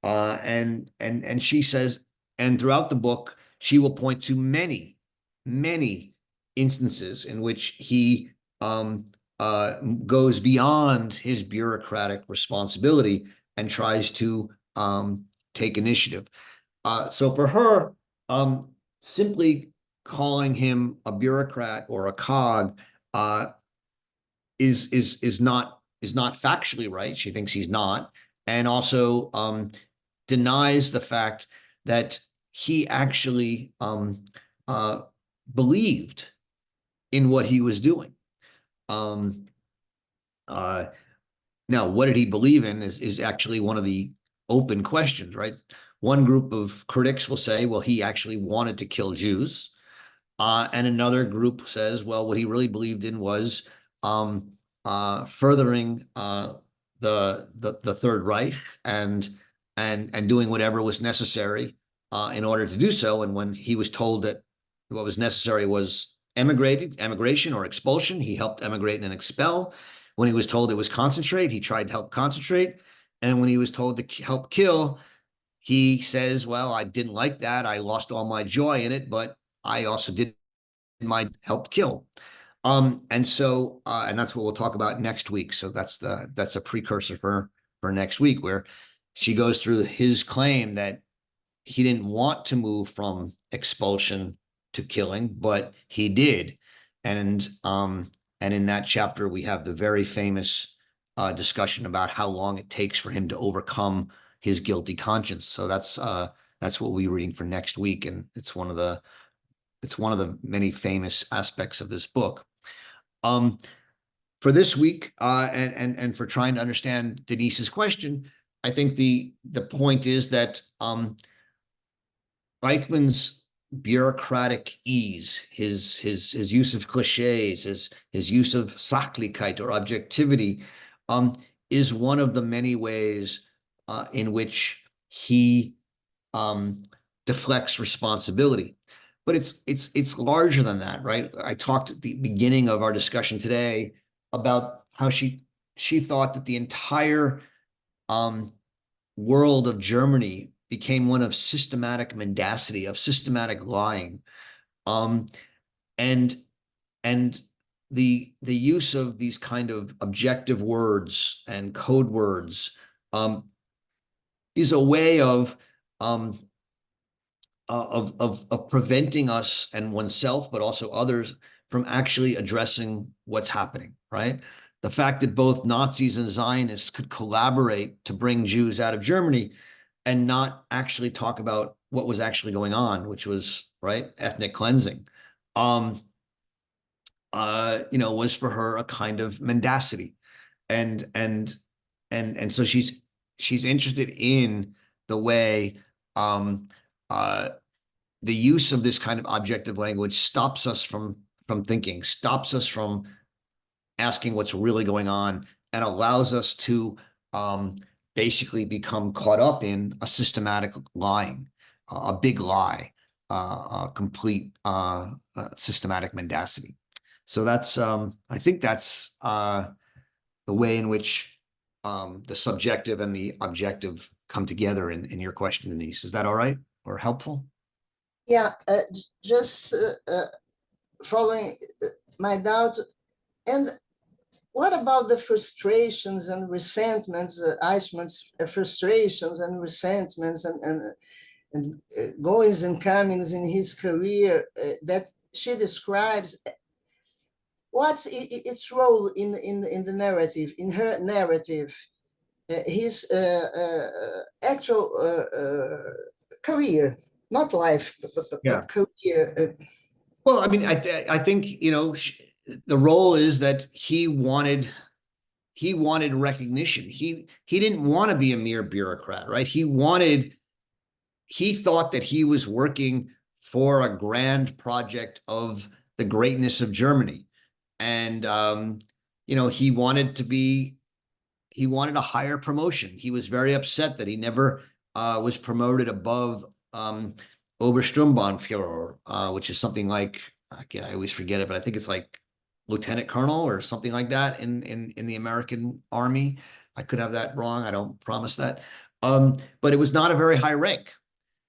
And she says, and throughout the book, she will point to many, many instances in which he goes beyond his bureaucratic responsibility and tries to take initiative. So for her, simply calling him a bureaucrat or a cog is not factually right. She thinks he's not, and also denies the fact that he actually believed in what he was doing. Now, what did he believe in is actually one of the open questions, right? One group of critics will say, well, he actually wanted to kill Jews. And another group says, well, what he really believed in was furthering the Third Reich and doing whatever was necessary in order to do so. And when he was told that what was necessary was emigration or expulsion, he helped emigrate and expel. When he was told it was concentrate, he tried to help concentrate. And when he was told to help kill, he says, well, I didn't like that. I lost all my joy in it, but I also did my help kill. And so, and that's what we'll talk about next week. So that's a precursor for next week, where she goes through his claim that he didn't want to move from expulsion to killing, but he did. And in that chapter, we have the very famous discussion about how long it takes for him to overcome his guilty conscience. So that's what we're reading for next week, and it's one of the many famous aspects of this book. For this week, and for trying to understand Denise's question, I think the point is that Eichmann's bureaucratic ease, his use of cliches, his use of Sachlichkeit or objectivity, is one of the many ways in which he deflects responsibility. But it's larger than that, right? I talked at the beginning of our discussion today about how she thought that the entire world of Germany became one of systematic mendacity, of systematic lying, and the use of these kind of objective words and code words is a way of preventing us and oneself, but also others, from actually addressing what's happening, right? The fact that both Nazis and Zionists could collaborate to bring Jews out of Germany and not actually talk about what was actually going on, which was, right, ethnic cleansing, was for her a kind of mendacity. And so she's interested in the way the use of this kind of objective language stops us from thinking, stops us from asking what's really going on, and allows us to basically become caught up in a systematic lying, a big lie, a complete systematic mendacity. So that's, I think that's the way in which the subjective and the objective come together in your question, Denise. Is that all right or helpful? Yeah, just following my doubt. And what about the frustrations and resentments, Eichmann's frustrations and resentments and goings and comings in his career that she describes? What's its role in the narrative, in her narrative, his actual career, not life, but career? Well, I mean, I think, the role is that he wanted recognition. He didn't want to be a mere bureaucrat, right? He thought that he was working for a grand project of the greatness of Germany. And, he wanted a higher promotion. He was very upset that he never was promoted above Obersturmbannführer, which is something like, I always forget it, but I think it's like lieutenant colonel or something like that in the American army. I could have that wrong. I don't promise that. But it was not a very high rank.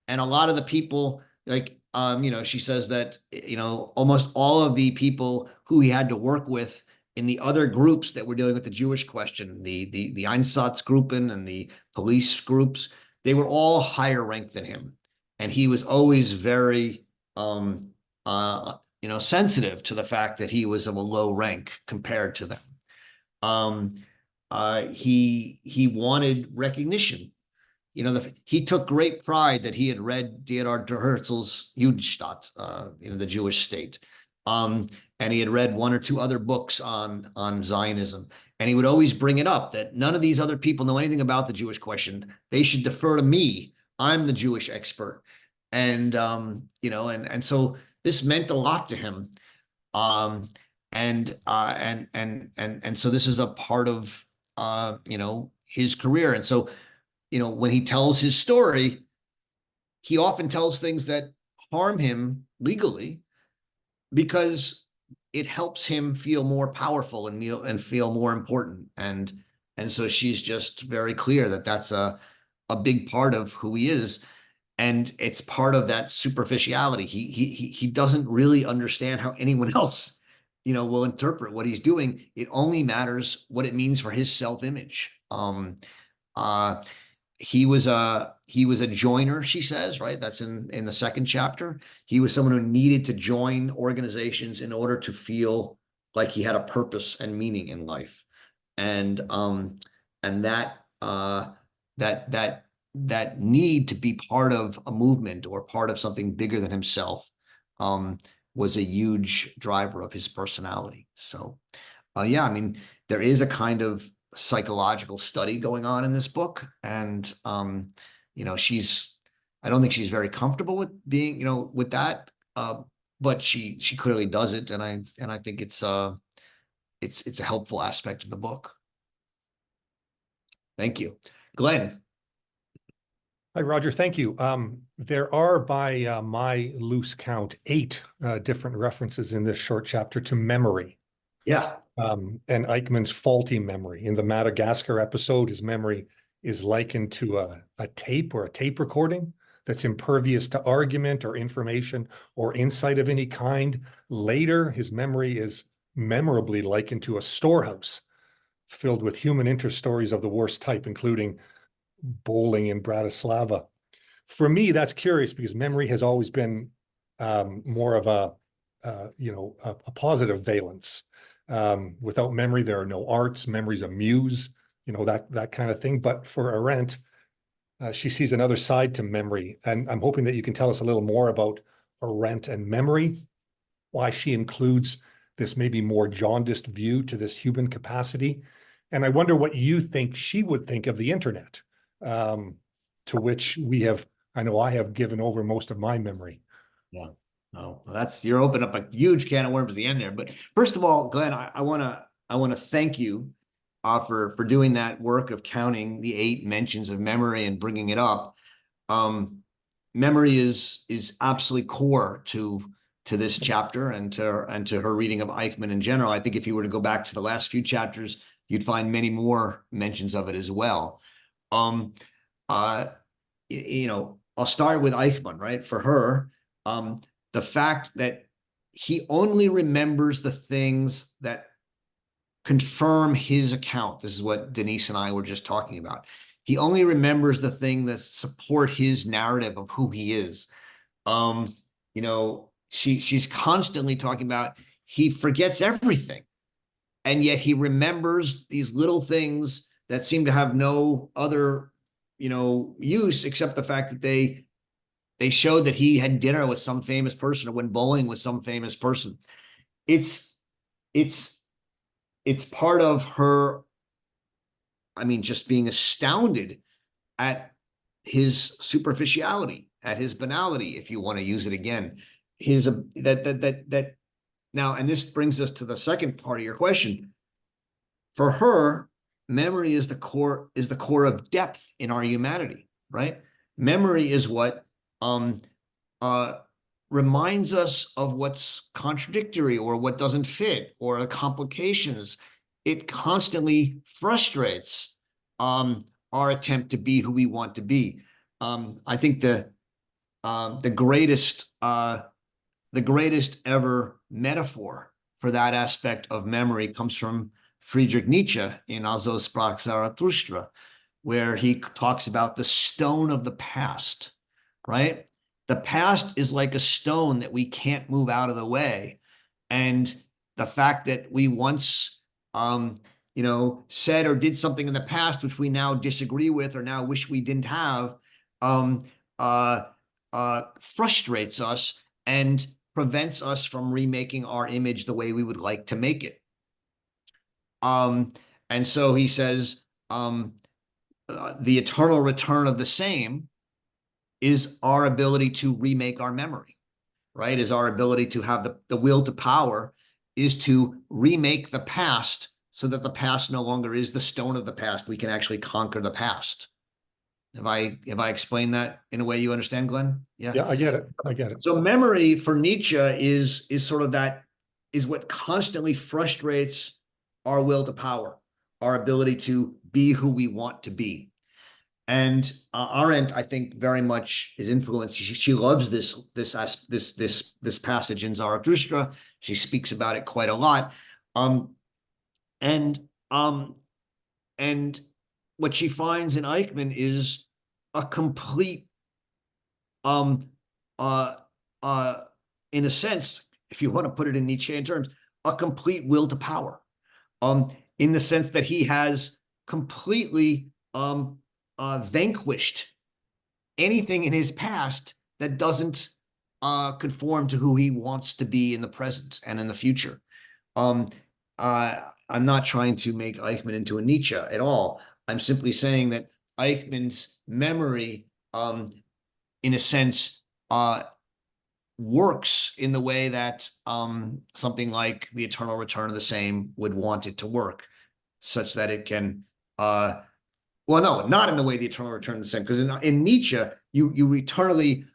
And a lot of the people, like, she says that, almost all of the people who he had to work with in the other groups that were dealing with the Jewish question, the Einsatzgruppen and the police groups, they were all higher ranked than him. And he was always very, sensitive to the fact that he was of a low rank compared to them. He wanted recognition. He took great pride that he had read Theodor Herzl's Judenstaat, the Jewish state. And he had read one or two other books on Zionism. And he would always bring it up that none of these other people know anything about the Jewish question. They should defer to me. I'm the Jewish expert. And, and so this meant a lot to him. And so this is a part of, his career. And so, when he tells his story, he often tells things that harm him legally because it helps him feel more powerful and feel more important. And so she's just very clear that that's a big part of who he is. And it's part of that superficiality. He doesn't really understand how anyone else, will interpret what he's doing. It only matters what it means for his self-image. He was a joiner, she says, right? That's in the second chapter. He was someone who needed to join organizations in order to feel like he had a purpose and meaning in life. And that need to be part of a movement or part of something bigger than himself was a huge driver of his personality. So, there is a kind of psychological study going on in this book. And, I don't think she's very comfortable with being, with that. But she clearly does it. And I think it's a helpful aspect of the book. Thank you. Glenn. Hi, Roger. Thank you. There are, by my loose count, 8 different references in this short chapter to memory. Yeah. And Eichmann's faulty memory. In the Madagascar episode, his memory is likened to a tape or a tape recording that's impervious to argument or information or insight of any kind. Later, his memory is memorably likened to a storehouse filled with human interest stories of the worst type, including bowling in Bratislava. For me, that's curious because memory has always been more of a positive valence. Without memory, there are no arts. Memory's a muse, that kind of thing. But for Arendt, she sees another side to memory. And I'm hoping that you can tell us a little more about Arendt and memory, why she includes this maybe more jaundiced view to this human capacity. And I wonder what you think she would think of the internet, to which I know I have given over most of my memory. Yeah. Oh, well, you're opening up a huge can of worms at the end there. But first of all, Glenn, I want to thank you for doing that work of counting the 8 mentions of memory and bringing it up. Memory is absolutely core to this chapter and to her reading of Eichmann in general. I think if you were to go back to the last few chapters, you'd find many more mentions of it as well. I'll start with Eichmann, right? For her, the fact that he only remembers the things that confirm his account. This is what Denise and I were just talking about. He only remembers the thing that support his narrative of who he is. She's constantly talking about he forgets everything. And yet he remembers these little things that seem to have no other, use except the fact that they showed that he had dinner with some famous person or went bowling with some famous person. It's it's part of her, I mean, just being astounded at his superficiality, at his banality, if you want to use it again. His that now, and this brings us to the second part of your question. For her, memory is the core of depth in our humanity, right? Memory is what reminds us of what's contradictory or what doesn't fit or the complications. It constantly frustrates our attempt to be who we want to be. I think the greatest ever metaphor for that aspect of memory comes from Friedrich Nietzsche in Also sprach Zarathustra, where he talks about the stone of the past, right? The past is like a stone that we can't move out of the way. And the fact that we once, said or did something in the past, which we now disagree with or now wish we didn't have, frustrates us and prevents us from remaking our image the way we would like to make it. And so he says, the eternal return of the same is our ability to remake our memory, right? Is our ability to have the will to power is to remake the past so that the past no longer is the stone of the past. We can actually conquer the past. Have I explained that in a way you understand, Glenn? Yeah. Yeah, I get it. I get it. So memory for Nietzsche is sort of that, is what constantly frustrates our will to power, our ability to be who we want to be. And Arendt, I think, very much is influenced. She loves this passage in Zarathustra. She speaks about it quite a lot. And what she finds in Eichmann is a complete, in a sense, if you want to put it in Nietzschean terms, a complete will to power. In the sense that he has completely vanquished anything in his past that doesn't conform to who he wants to be in the present and in the future. I'm not trying to make Eichmann into a Nietzsche at all. I'm simply saying that Eichmann's memory, in a sense, works in the way that something like the eternal return of the same would want it to work, such that it can, well, no, not in the way the eternal return of the same, because in Nietzsche, you eternally,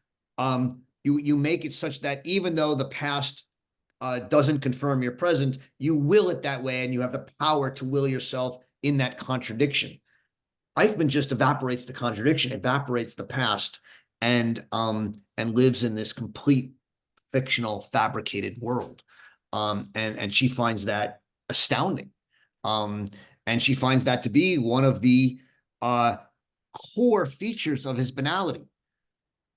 you make it such that even though the past doesn't confirm your present, you will it that way, and you have the power to will yourself in that contradiction. Eichmann just evaporates the contradiction, evaporates the past, and lives in this complete fictional, fabricated world. And she finds that astounding. And she finds that to be one of the core features of his banality.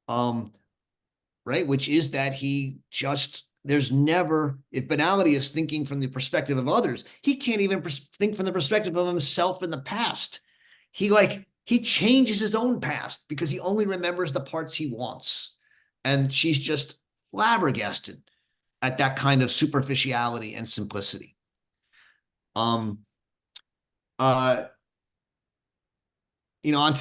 Right? Which is that he just, there's never, if banality is thinking from the perspective of others, he can't even think from the perspective of himself in the past. He changes his own past because he only remembers the parts he wants. And she's just flabbergasted at that kind of superficiality and simplicity. Onto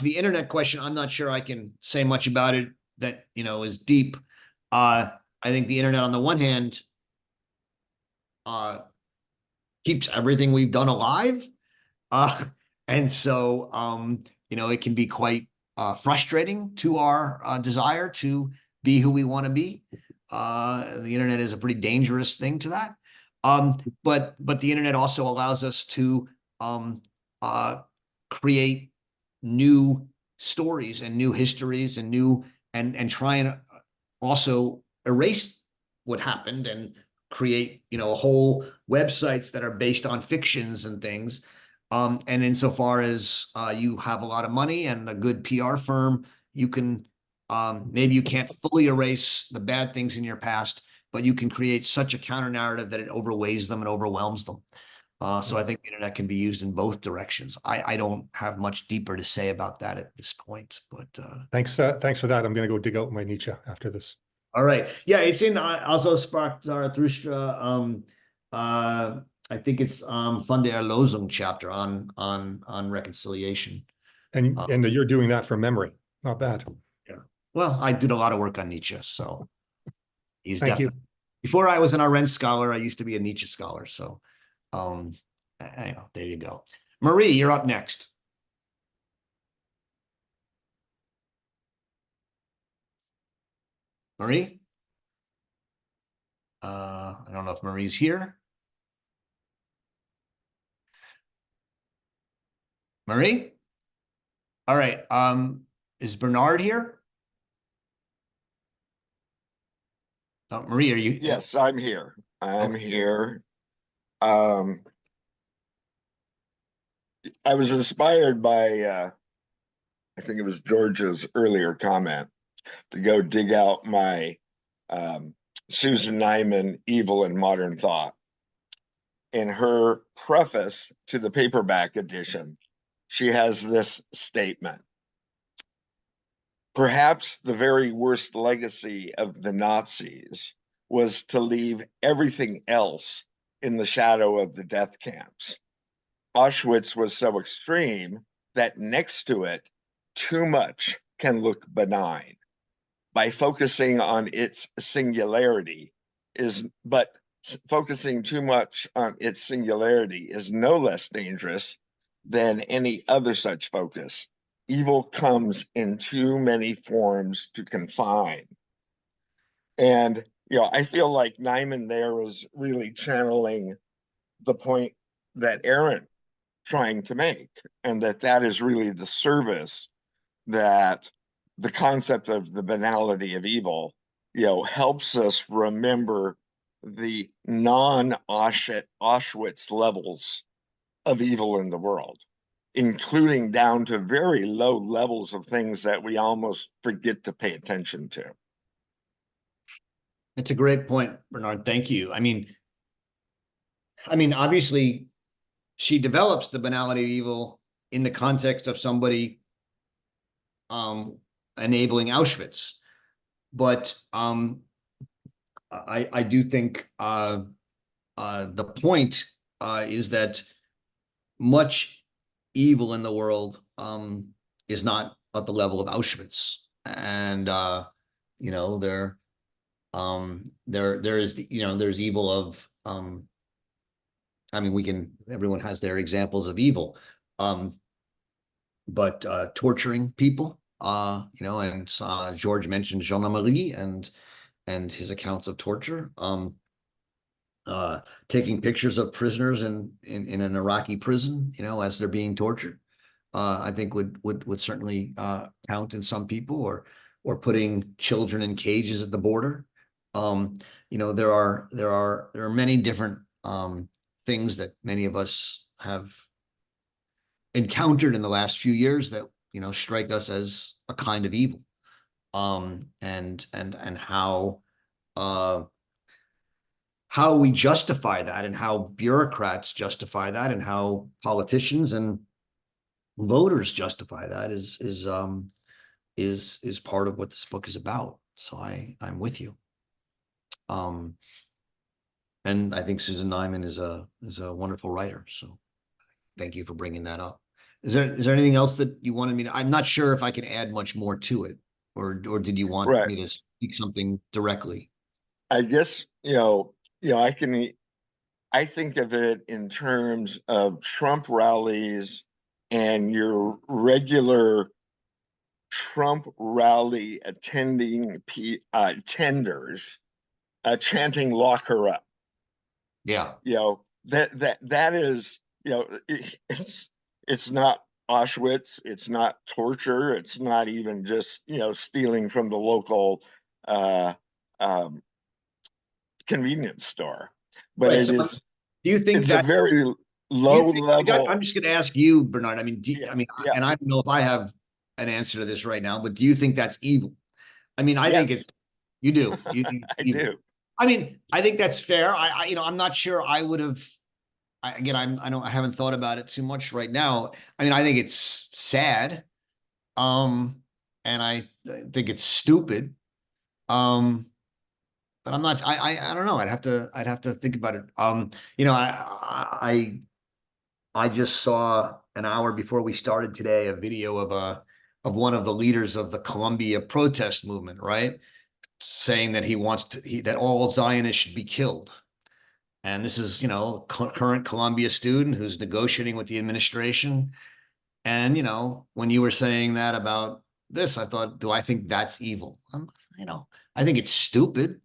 the internet question, I'm not sure I can say much about it that, is deep. I think the internet, on the one hand, keeps everything we've done alive. And so, it can be quite frustrating to our desire to be who we want to be. The internet is a pretty dangerous thing to that. But the internet also allows us to create new stories and new histories and try and also erase what happened and create, whole websites that are based on fictions and things. And insofar as you have a lot of money and a good PR firm, you can, maybe you can't fully erase the bad things in your past, but you can create such a counter narrative that it overweighs them and overwhelms them. So I think the internet can be used in both directions. I don't have much deeper to say about that at this point, but thanks for that. I'm going to go dig out my Nietzsche after this. All right. Yeah, it's in Also sprach Zarathustra. I think it's Von der Erlösung chapter on reconciliation. And you're doing that from memory. Not bad. Yeah. Well, I did a lot of work on Nietzsche, so he's Thank you. definitely. Before I was an Arendt scholar, I used to be a Nietzsche scholar. So, there you go. Marie, you're up next. Marie? I don't know if Marie's here. Marie? All right. Is Bernard here? Marie, are you? Yes, I'm here. I'm Okay. here. I was inspired by, I think it was George's earlier comment, to go dig out my Susan Nyman, Evil and Modern Thought. In her preface to the paperback edition, she has this statement. Perhaps the very worst legacy of the Nazis was to leave everything else in the shadow of the death camps. Auschwitz was so extreme that next to it, too much can look benign. By focusing on its singularity focusing too much on its singularity is no less dangerous than any other such focus. Evil comes in too many forms to confine. And, I feel like Nyman there was really channeling the point that Arendt trying to make, and that is really the service that the concept of the banality of evil, helps us remember the non-Auschwitz levels of evil in the world, including down to very low levels of things that we almost forget to pay attention to. It's a great point, Bernard. Thank you. I mean, obviously, she develops the banality of evil in the context of somebody enabling Auschwitz. But I do think the point is that much evil in the world is not at the level of Auschwitz, and there is there's evil of everyone has their examples of evil, but torturing people, and George mentioned Jean-Marie and his accounts of torture, taking pictures of prisoners in an Iraqi prison, as they're being tortured, I think would certainly count in some people, or putting children in cages at the border. There are many different things that many of us have encountered in the last few years that strike us as a kind of evil, and how we justify that, and how bureaucrats justify that, and how politicians and voters justify that is part of what this book is about. So I'm with you. And I think Susan Nyman is a wonderful writer. So thank you for bringing that up. Is there anything else that you wanted me to? I'm not sure if I can add much more to it, or did you want me to speak something directly? I guess, I think of it in terms of Trump rallies and your regular Trump rally attending tenders chanting "lock her up." Yeah. That is, it's not Auschwitz, it's not torture, it's not even just stealing from the local convenience store, but Right, it so is. Do you think it's that a very low level? I'm just going to ask you, Bernard. I mean, Yeah. and I don't know if I have an answer to this right now, but do you think that's evil? I mean, I think Yes. it's. You do. I do. I mean, I think that's fair. I'm not sure I would have. I haven't thought about it too much right now. I mean, I think it's sad, and I think it's stupid. but I'm not, I don't know. I'd have to think about it. You know, I just saw an hour before we started today, a video of one of the leaders of the Columbia protest movement, right? Saying that he wants to, that all Zionists should be killed. And this is, you know, current Columbia student who's negotiating with the administration. And, you know, when you were saying that about this, I thought, do I think that's evil? You know, I think it's stupid.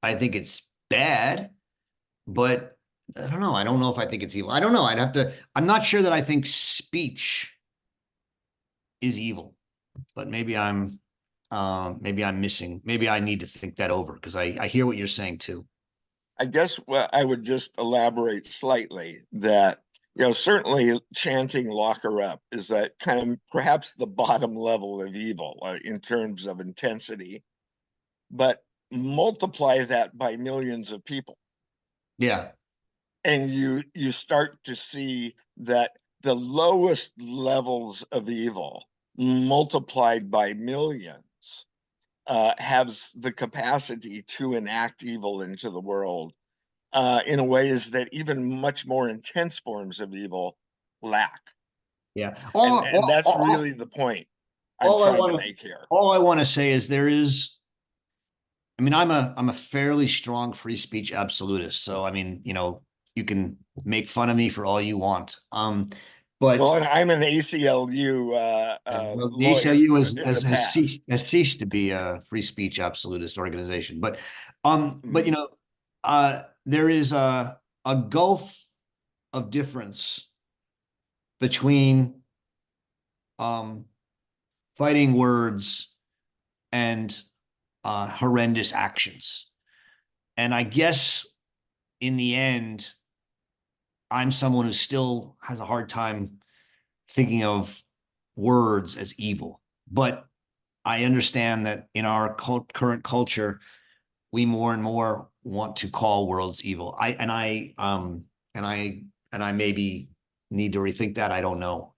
I think it's bad, but I don't know. I don't know if I think it's evil. I don't know. I'm not sure that I think speech is evil, but maybe I'm missing, maybe I need to think that over because I hear what you're saying too. I guess what I would just elaborate slightly that, you know, certainly chanting "lock her up" is that kind of perhaps the bottom level of evil in terms of intensity, but multiply that by millions of people. Yeah. And you start to see that the lowest levels of evil multiplied by millions has the capacity to enact evil into the world in ways that even much more intense forms of evil lack. Yeah. And that's really the point I'm trying to make here. All I want to say is I mean, I'm a fairly strong free speech absolutist. So, I mean, you know, you can make fun of me for all you want. But well, and I'm an ACLU well, the lawyer ACLU in the past. has ceased to be a free speech absolutist organization. But you know, there is a gulf of difference between fighting words and horrendous actions. And I guess in the end, I'm someone who still has a hard time thinking of words as evil. But I understand that in our current culture, we more and more want to call words evil. I maybe need to rethink that. I don't know.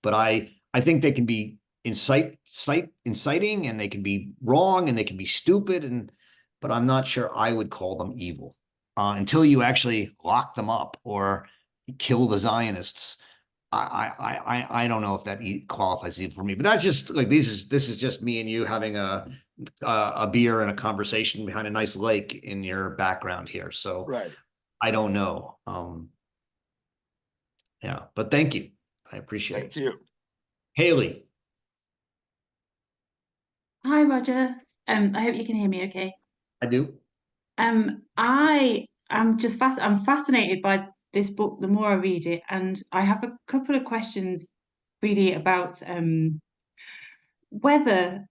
But I think they can be inciting, and they can be wrong, and they can be stupid, but I'm not sure I would call them evil until you actually lock them up or kill the Zionists. I don't know if that qualifies evil for me, but that's just like this is just me and you having a beer and a conversation behind a nice lake in your background here. So right. I don't know. Yeah, but thank you. I appreciate it. Thank you. Haley. Hi, Roger. I hope you can hear me okay. I do. I am just I'm fascinated by this book the more I read it, and I have a couple of questions really about whether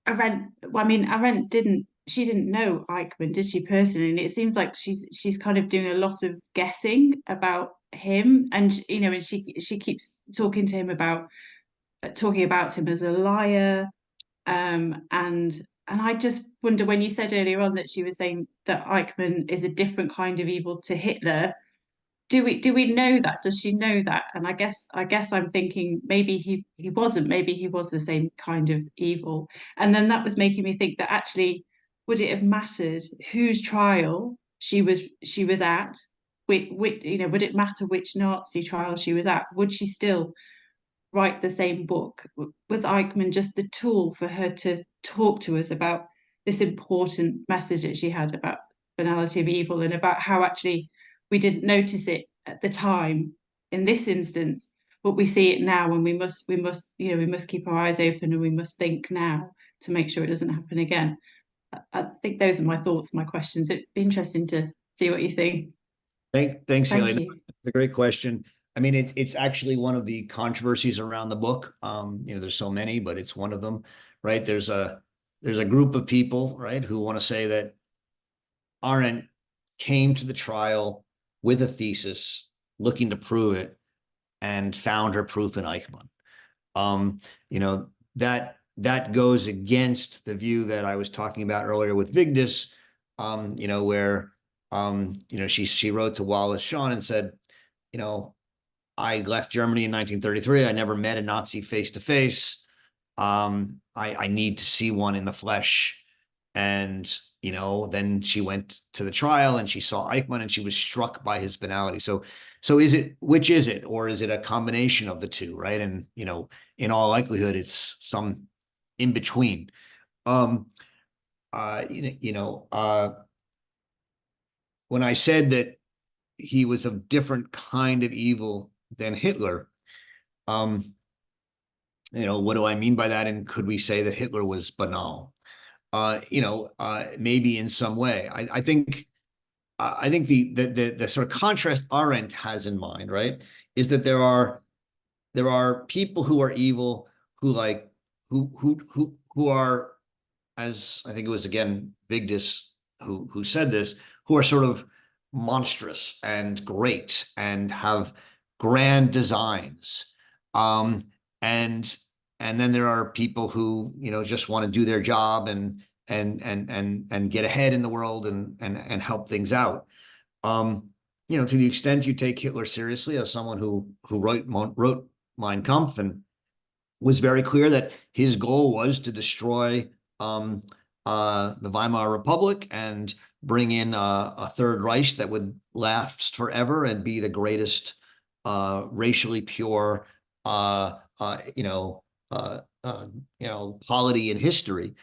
Arendt, well, I mean, Arendt didn't know Eichmann, did she personally? And it seems like she's kind of doing a lot of guessing about him, and you know, and she keeps talking about him as a liar, and I just wonder, when you said earlier on that she was saying that Eichmann is a different kind of evil to Hitler, do we know that? Does she know that? And I guess I'm thinking maybe he wasn't, maybe he was the same kind of evil. And then that was making me think that actually, would it have mattered whose trial she was at? You know, would it matter which Nazi trial she was at? Would she still write the same book? Was Eichmann just the tool for her to talk to us about this important message that she had about banality of evil, and about how actually we didn't notice it at the time in this instance, but we see it now, and we must keep our eyes open, and we must think now to make sure it doesn't happen again? I think those are my thoughts, my questions. It'd be interesting to see what you think. Thanks, Haley. Thank you. It's a great question. I mean, it's actually one of the controversies around the book. You know, there's so many, but it's one of them, right? There's a group of people, right, who want to say that Arendt came to the trial with a thesis, looking to prove it, and found her proof in Eichmann. You know, that goes against the view that I was talking about earlier with Vigdis, you know, where you know, she wrote to Wallace Shawn and said, you know, I left Germany in 1933. I never met a Nazi face to face. I need to see one in the flesh. And, then she went to the trial and she saw Eichmann and she was struck by his banality. So which is it? Or is it a combination of the two, right? And, in all likelihood, it's some in between. When I said that he was a different kind of evil than Hitler, what do I mean by that? And could we say that Hitler was banal? Maybe in some way. I think the sort of contrast Arendt has in mind, right, is that there are people who are evil who are, as I think it was again Vigdis who said this, who are sort of monstrous and great and have grand designs, and then there are people who just want to do their job and get ahead in the world and help things out. To the extent you take Hitler seriously as someone who wrote Mein Kampf and was very clear that his goal was to destroy the Weimar Republic and bring in a Third Reich that would last forever and be the greatest racially pure polity in history.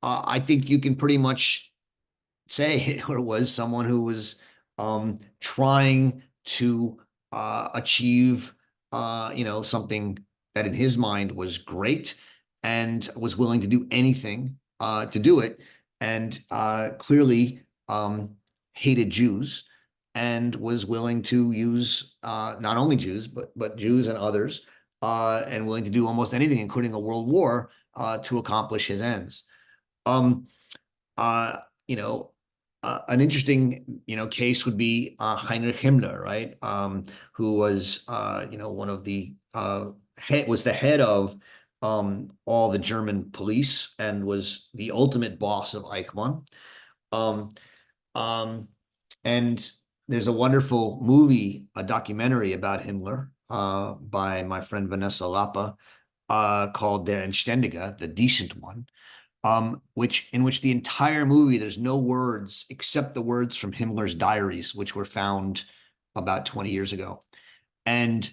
I think you can pretty much say Hitler was someone who was trying to achieve something that in his mind was great and was willing to do anything to do it, and clearly hated Jews and was willing to use not only Jews but Jews and others, and willing to do almost anything, including a world war, to accomplish his ends. An interesting, case would be Heinrich Himmler, right? Who was, one of the was the head of all the German police and was the ultimate boss of Eichmann. And there's a wonderful movie, a documentary about Himmler by my friend Vanessa Lapa, called Der Anständige, the decent one. In which the entire movie, there's no words except the words from Himmler's diaries, which were found about 20 years ago. And,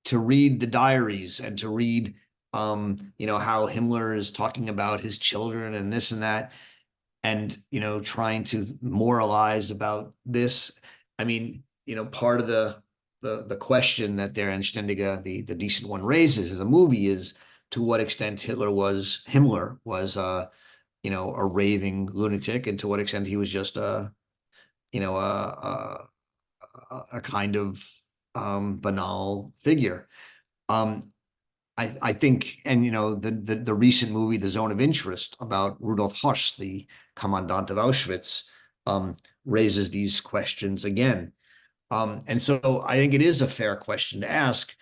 to read the diaries and to read, how Himmler is talking about his children and this and that, and, trying to moralize about this. I mean, part of the question that Der Anständige, the decent one, raises as a movie is to what extent Himmler was a raving lunatic, and to what extent he was just a kind of banal figure. I think, and the recent movie, The Zone of Interest, about Rudolf Höss, the commandant of Auschwitz, raises these questions again. And so I think it is a fair question to ask,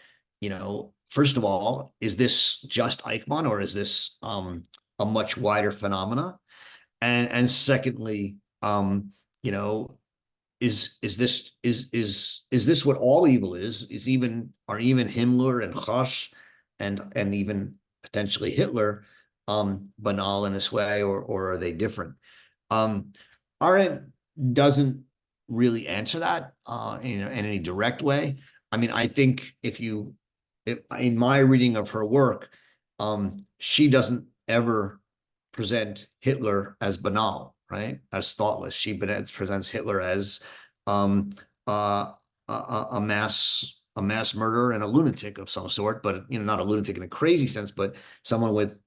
first of all, is this just Eichmann, or is this a much wider phenomena? And secondly, is this what all evil is? Are even Himmler and Höss and even potentially Hitler banal in this way, or are they different? Arendt doesn't really answer that in any direct way. I mean, I think if in my reading of her work, she doesn't ever present Hitler as banal, right? As thoughtless. She presents Hitler as a mass murderer and a lunatic of some sort, but not a lunatic in a crazy sense, but someone with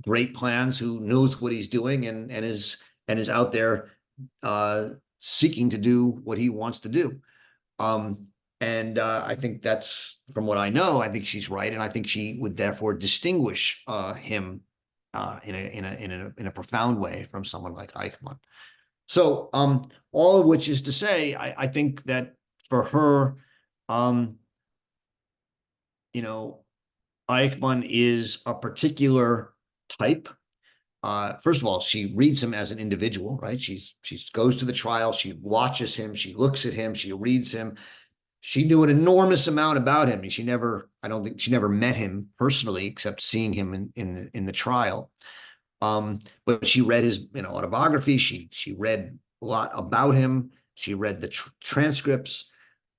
great plans, who knows what he's doing and is out there seeking to do what he wants to do. And I think that's, from what I know, I think she's right, and I think she would therefore distinguish him in a profound way from someone like Eichmann. So all of which is to say, I think that for her, Eichmann is a particular type. First of all, she reads him as an individual, right? She goes to the trial, she watches him, she looks at him, she reads him. she knew an enormous amount about him. She never, I don't think she never met him personally, except seeing him in the trial. But she read his, autobiography. She read a lot about him. She read the transcripts.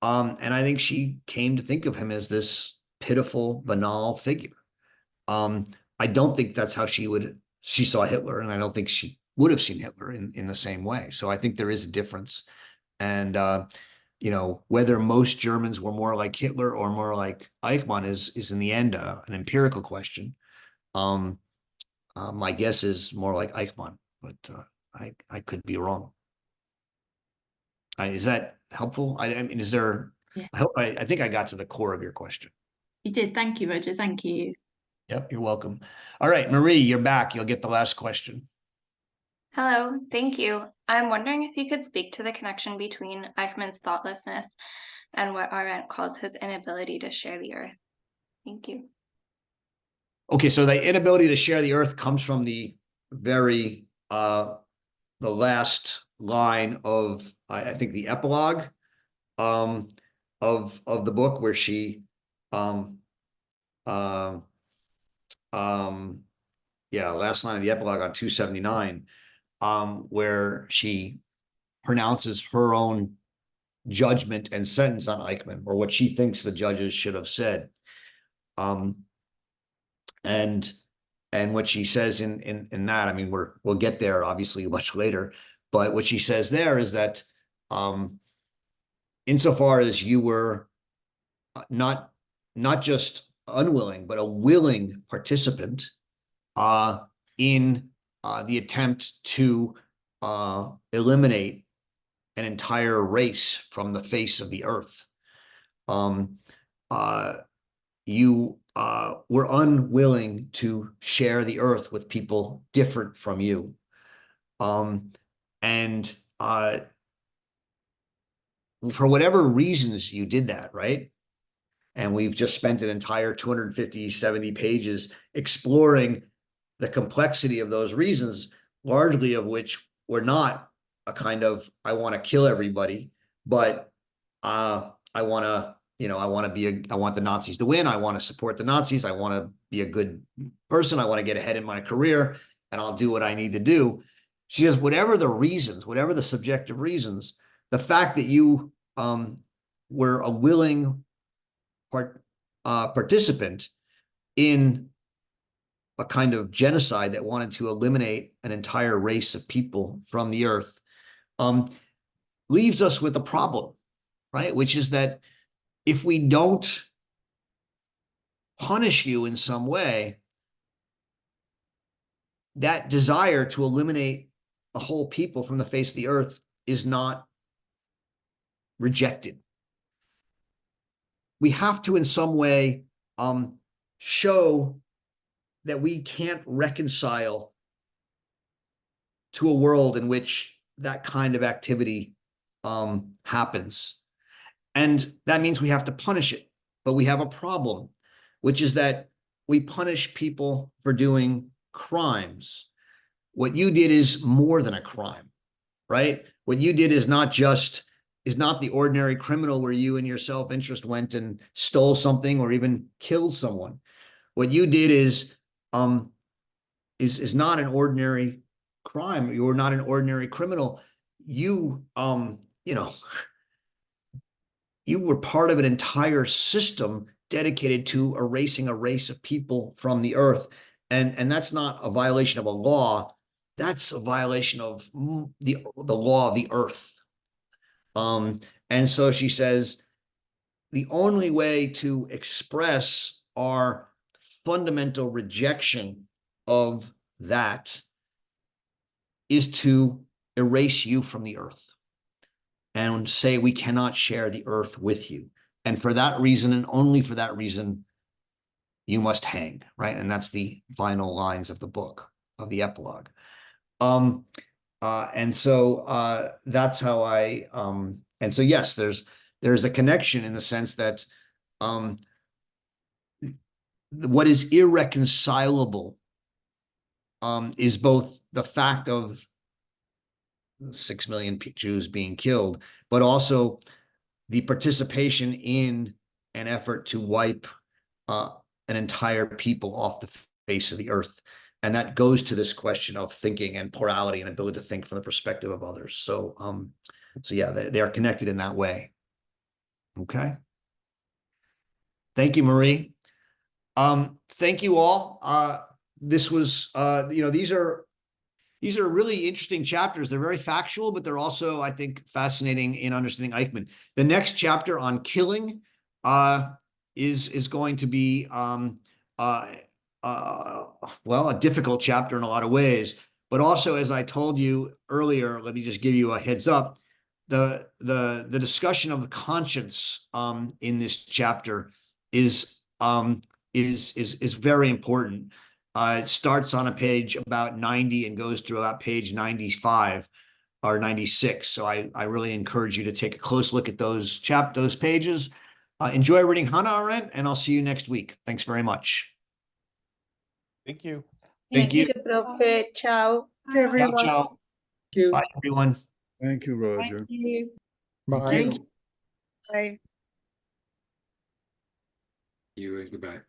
And I think she came to think of him as this pitiful, banal figure. I don't think that's how she saw Hitler, and I don't think she would have seen Hitler in the same way. So I think there is a difference. And, whether most Germans were more like Hitler or more like Eichmann is in the end an empirical question. My guess is more like Eichmann, but I could be wrong. Is that helpful? I mean, is there? Yeah. I think I got to the core of your question. You did. Thank you, Roger. Thank you. Yep, you're welcome. All right, Marie, you're back. You'll get the last question. Hello, thank you. I'm wondering if you could speak to the connection between Eichmann's thoughtlessness and what Arendt calls his inability to share the earth. Thank you. Okay, so the inability to share the earth comes from the very the last line of I think the epilogue of the book, where she last line of the epilogue on 279, where she pronounces her own judgment and sentence on Eichmann, or what she thinks the judges should have said. And what she says in that, I mean, we'll get there obviously much later, but what she says there is that insofar as you were not just unwilling, but a willing participant in the attempt to eliminate an entire race from the face of the earth, you were unwilling to share the earth with people different from you. And for whatever reasons you did that, right? And we've just spent an entire 70 pages exploring the complexity of those reasons, largely of which were not a kind of, I want to kill everybody, but I want the Nazis to win. I want to support the Nazis. I want to be a good person. I want to get ahead in my career, and I'll do what I need to do. She says, whatever the reasons, whatever the subjective reasons, the fact that you were a willing participant in a kind of genocide that wanted to eliminate an entire race of people from the earth, leaves us with a problem, right? Which is that if we don't punish you in some way, that desire to eliminate a whole people from the face of the earth is not rejected. We have to, in some way, show that we can't reconcile to a world in which that kind of activity happens. And that means we have to punish it. But we have a problem, which is that we punish people for doing crimes. What you did is more than a crime, right? What you did is not the ordinary criminal where you in your self-interest went and stole something or even killed someone. What you did is not an ordinary crime. You're not an ordinary criminal. You you were part of an entire system dedicated to erasing a race of people from the earth. And that's not a violation of a law. That's a violation of the law of the earth. And so she says, the only way to express our fundamental rejection of that is to erase you from the earth and say we cannot share the earth with you. And for that reason, and only for that reason, you must hang, right? And that's the final lines of the book, of the epilogue. And so that's how and so yes, there's a connection in the sense that what is irreconcilable is both the fact of 6 million Jews being killed, but also the participation in an effort to wipe an entire people off the face of the earth. And that goes to this question of thinking and plurality and ability to think from the perspective of others. So, so yeah, they are connected in that way. Okay. Thank you, Marie. Thank you all. This was, these are really interesting chapters. They're very factual, but they're also, I think, fascinating in understanding Eichmann. The next chapter on killing is going to be well, a difficult chapter in a lot of ways, but also, as I told you earlier, let me just give you a heads up. The discussion of the conscience in this chapter is very important. It starts on a page about 90 and goes through about page 95 or 96. So I really encourage you to take a close look at those pages. Enjoy reading Hannah Arendt, and I'll see you next week. Thanks very much. Thank you. Thank you. Profe. Ciao. To everyone. Ciao. Thank you. Bye, everyone. Thank you, Roger. Thank you. Bye. Thank you. Bye. You and goodbye.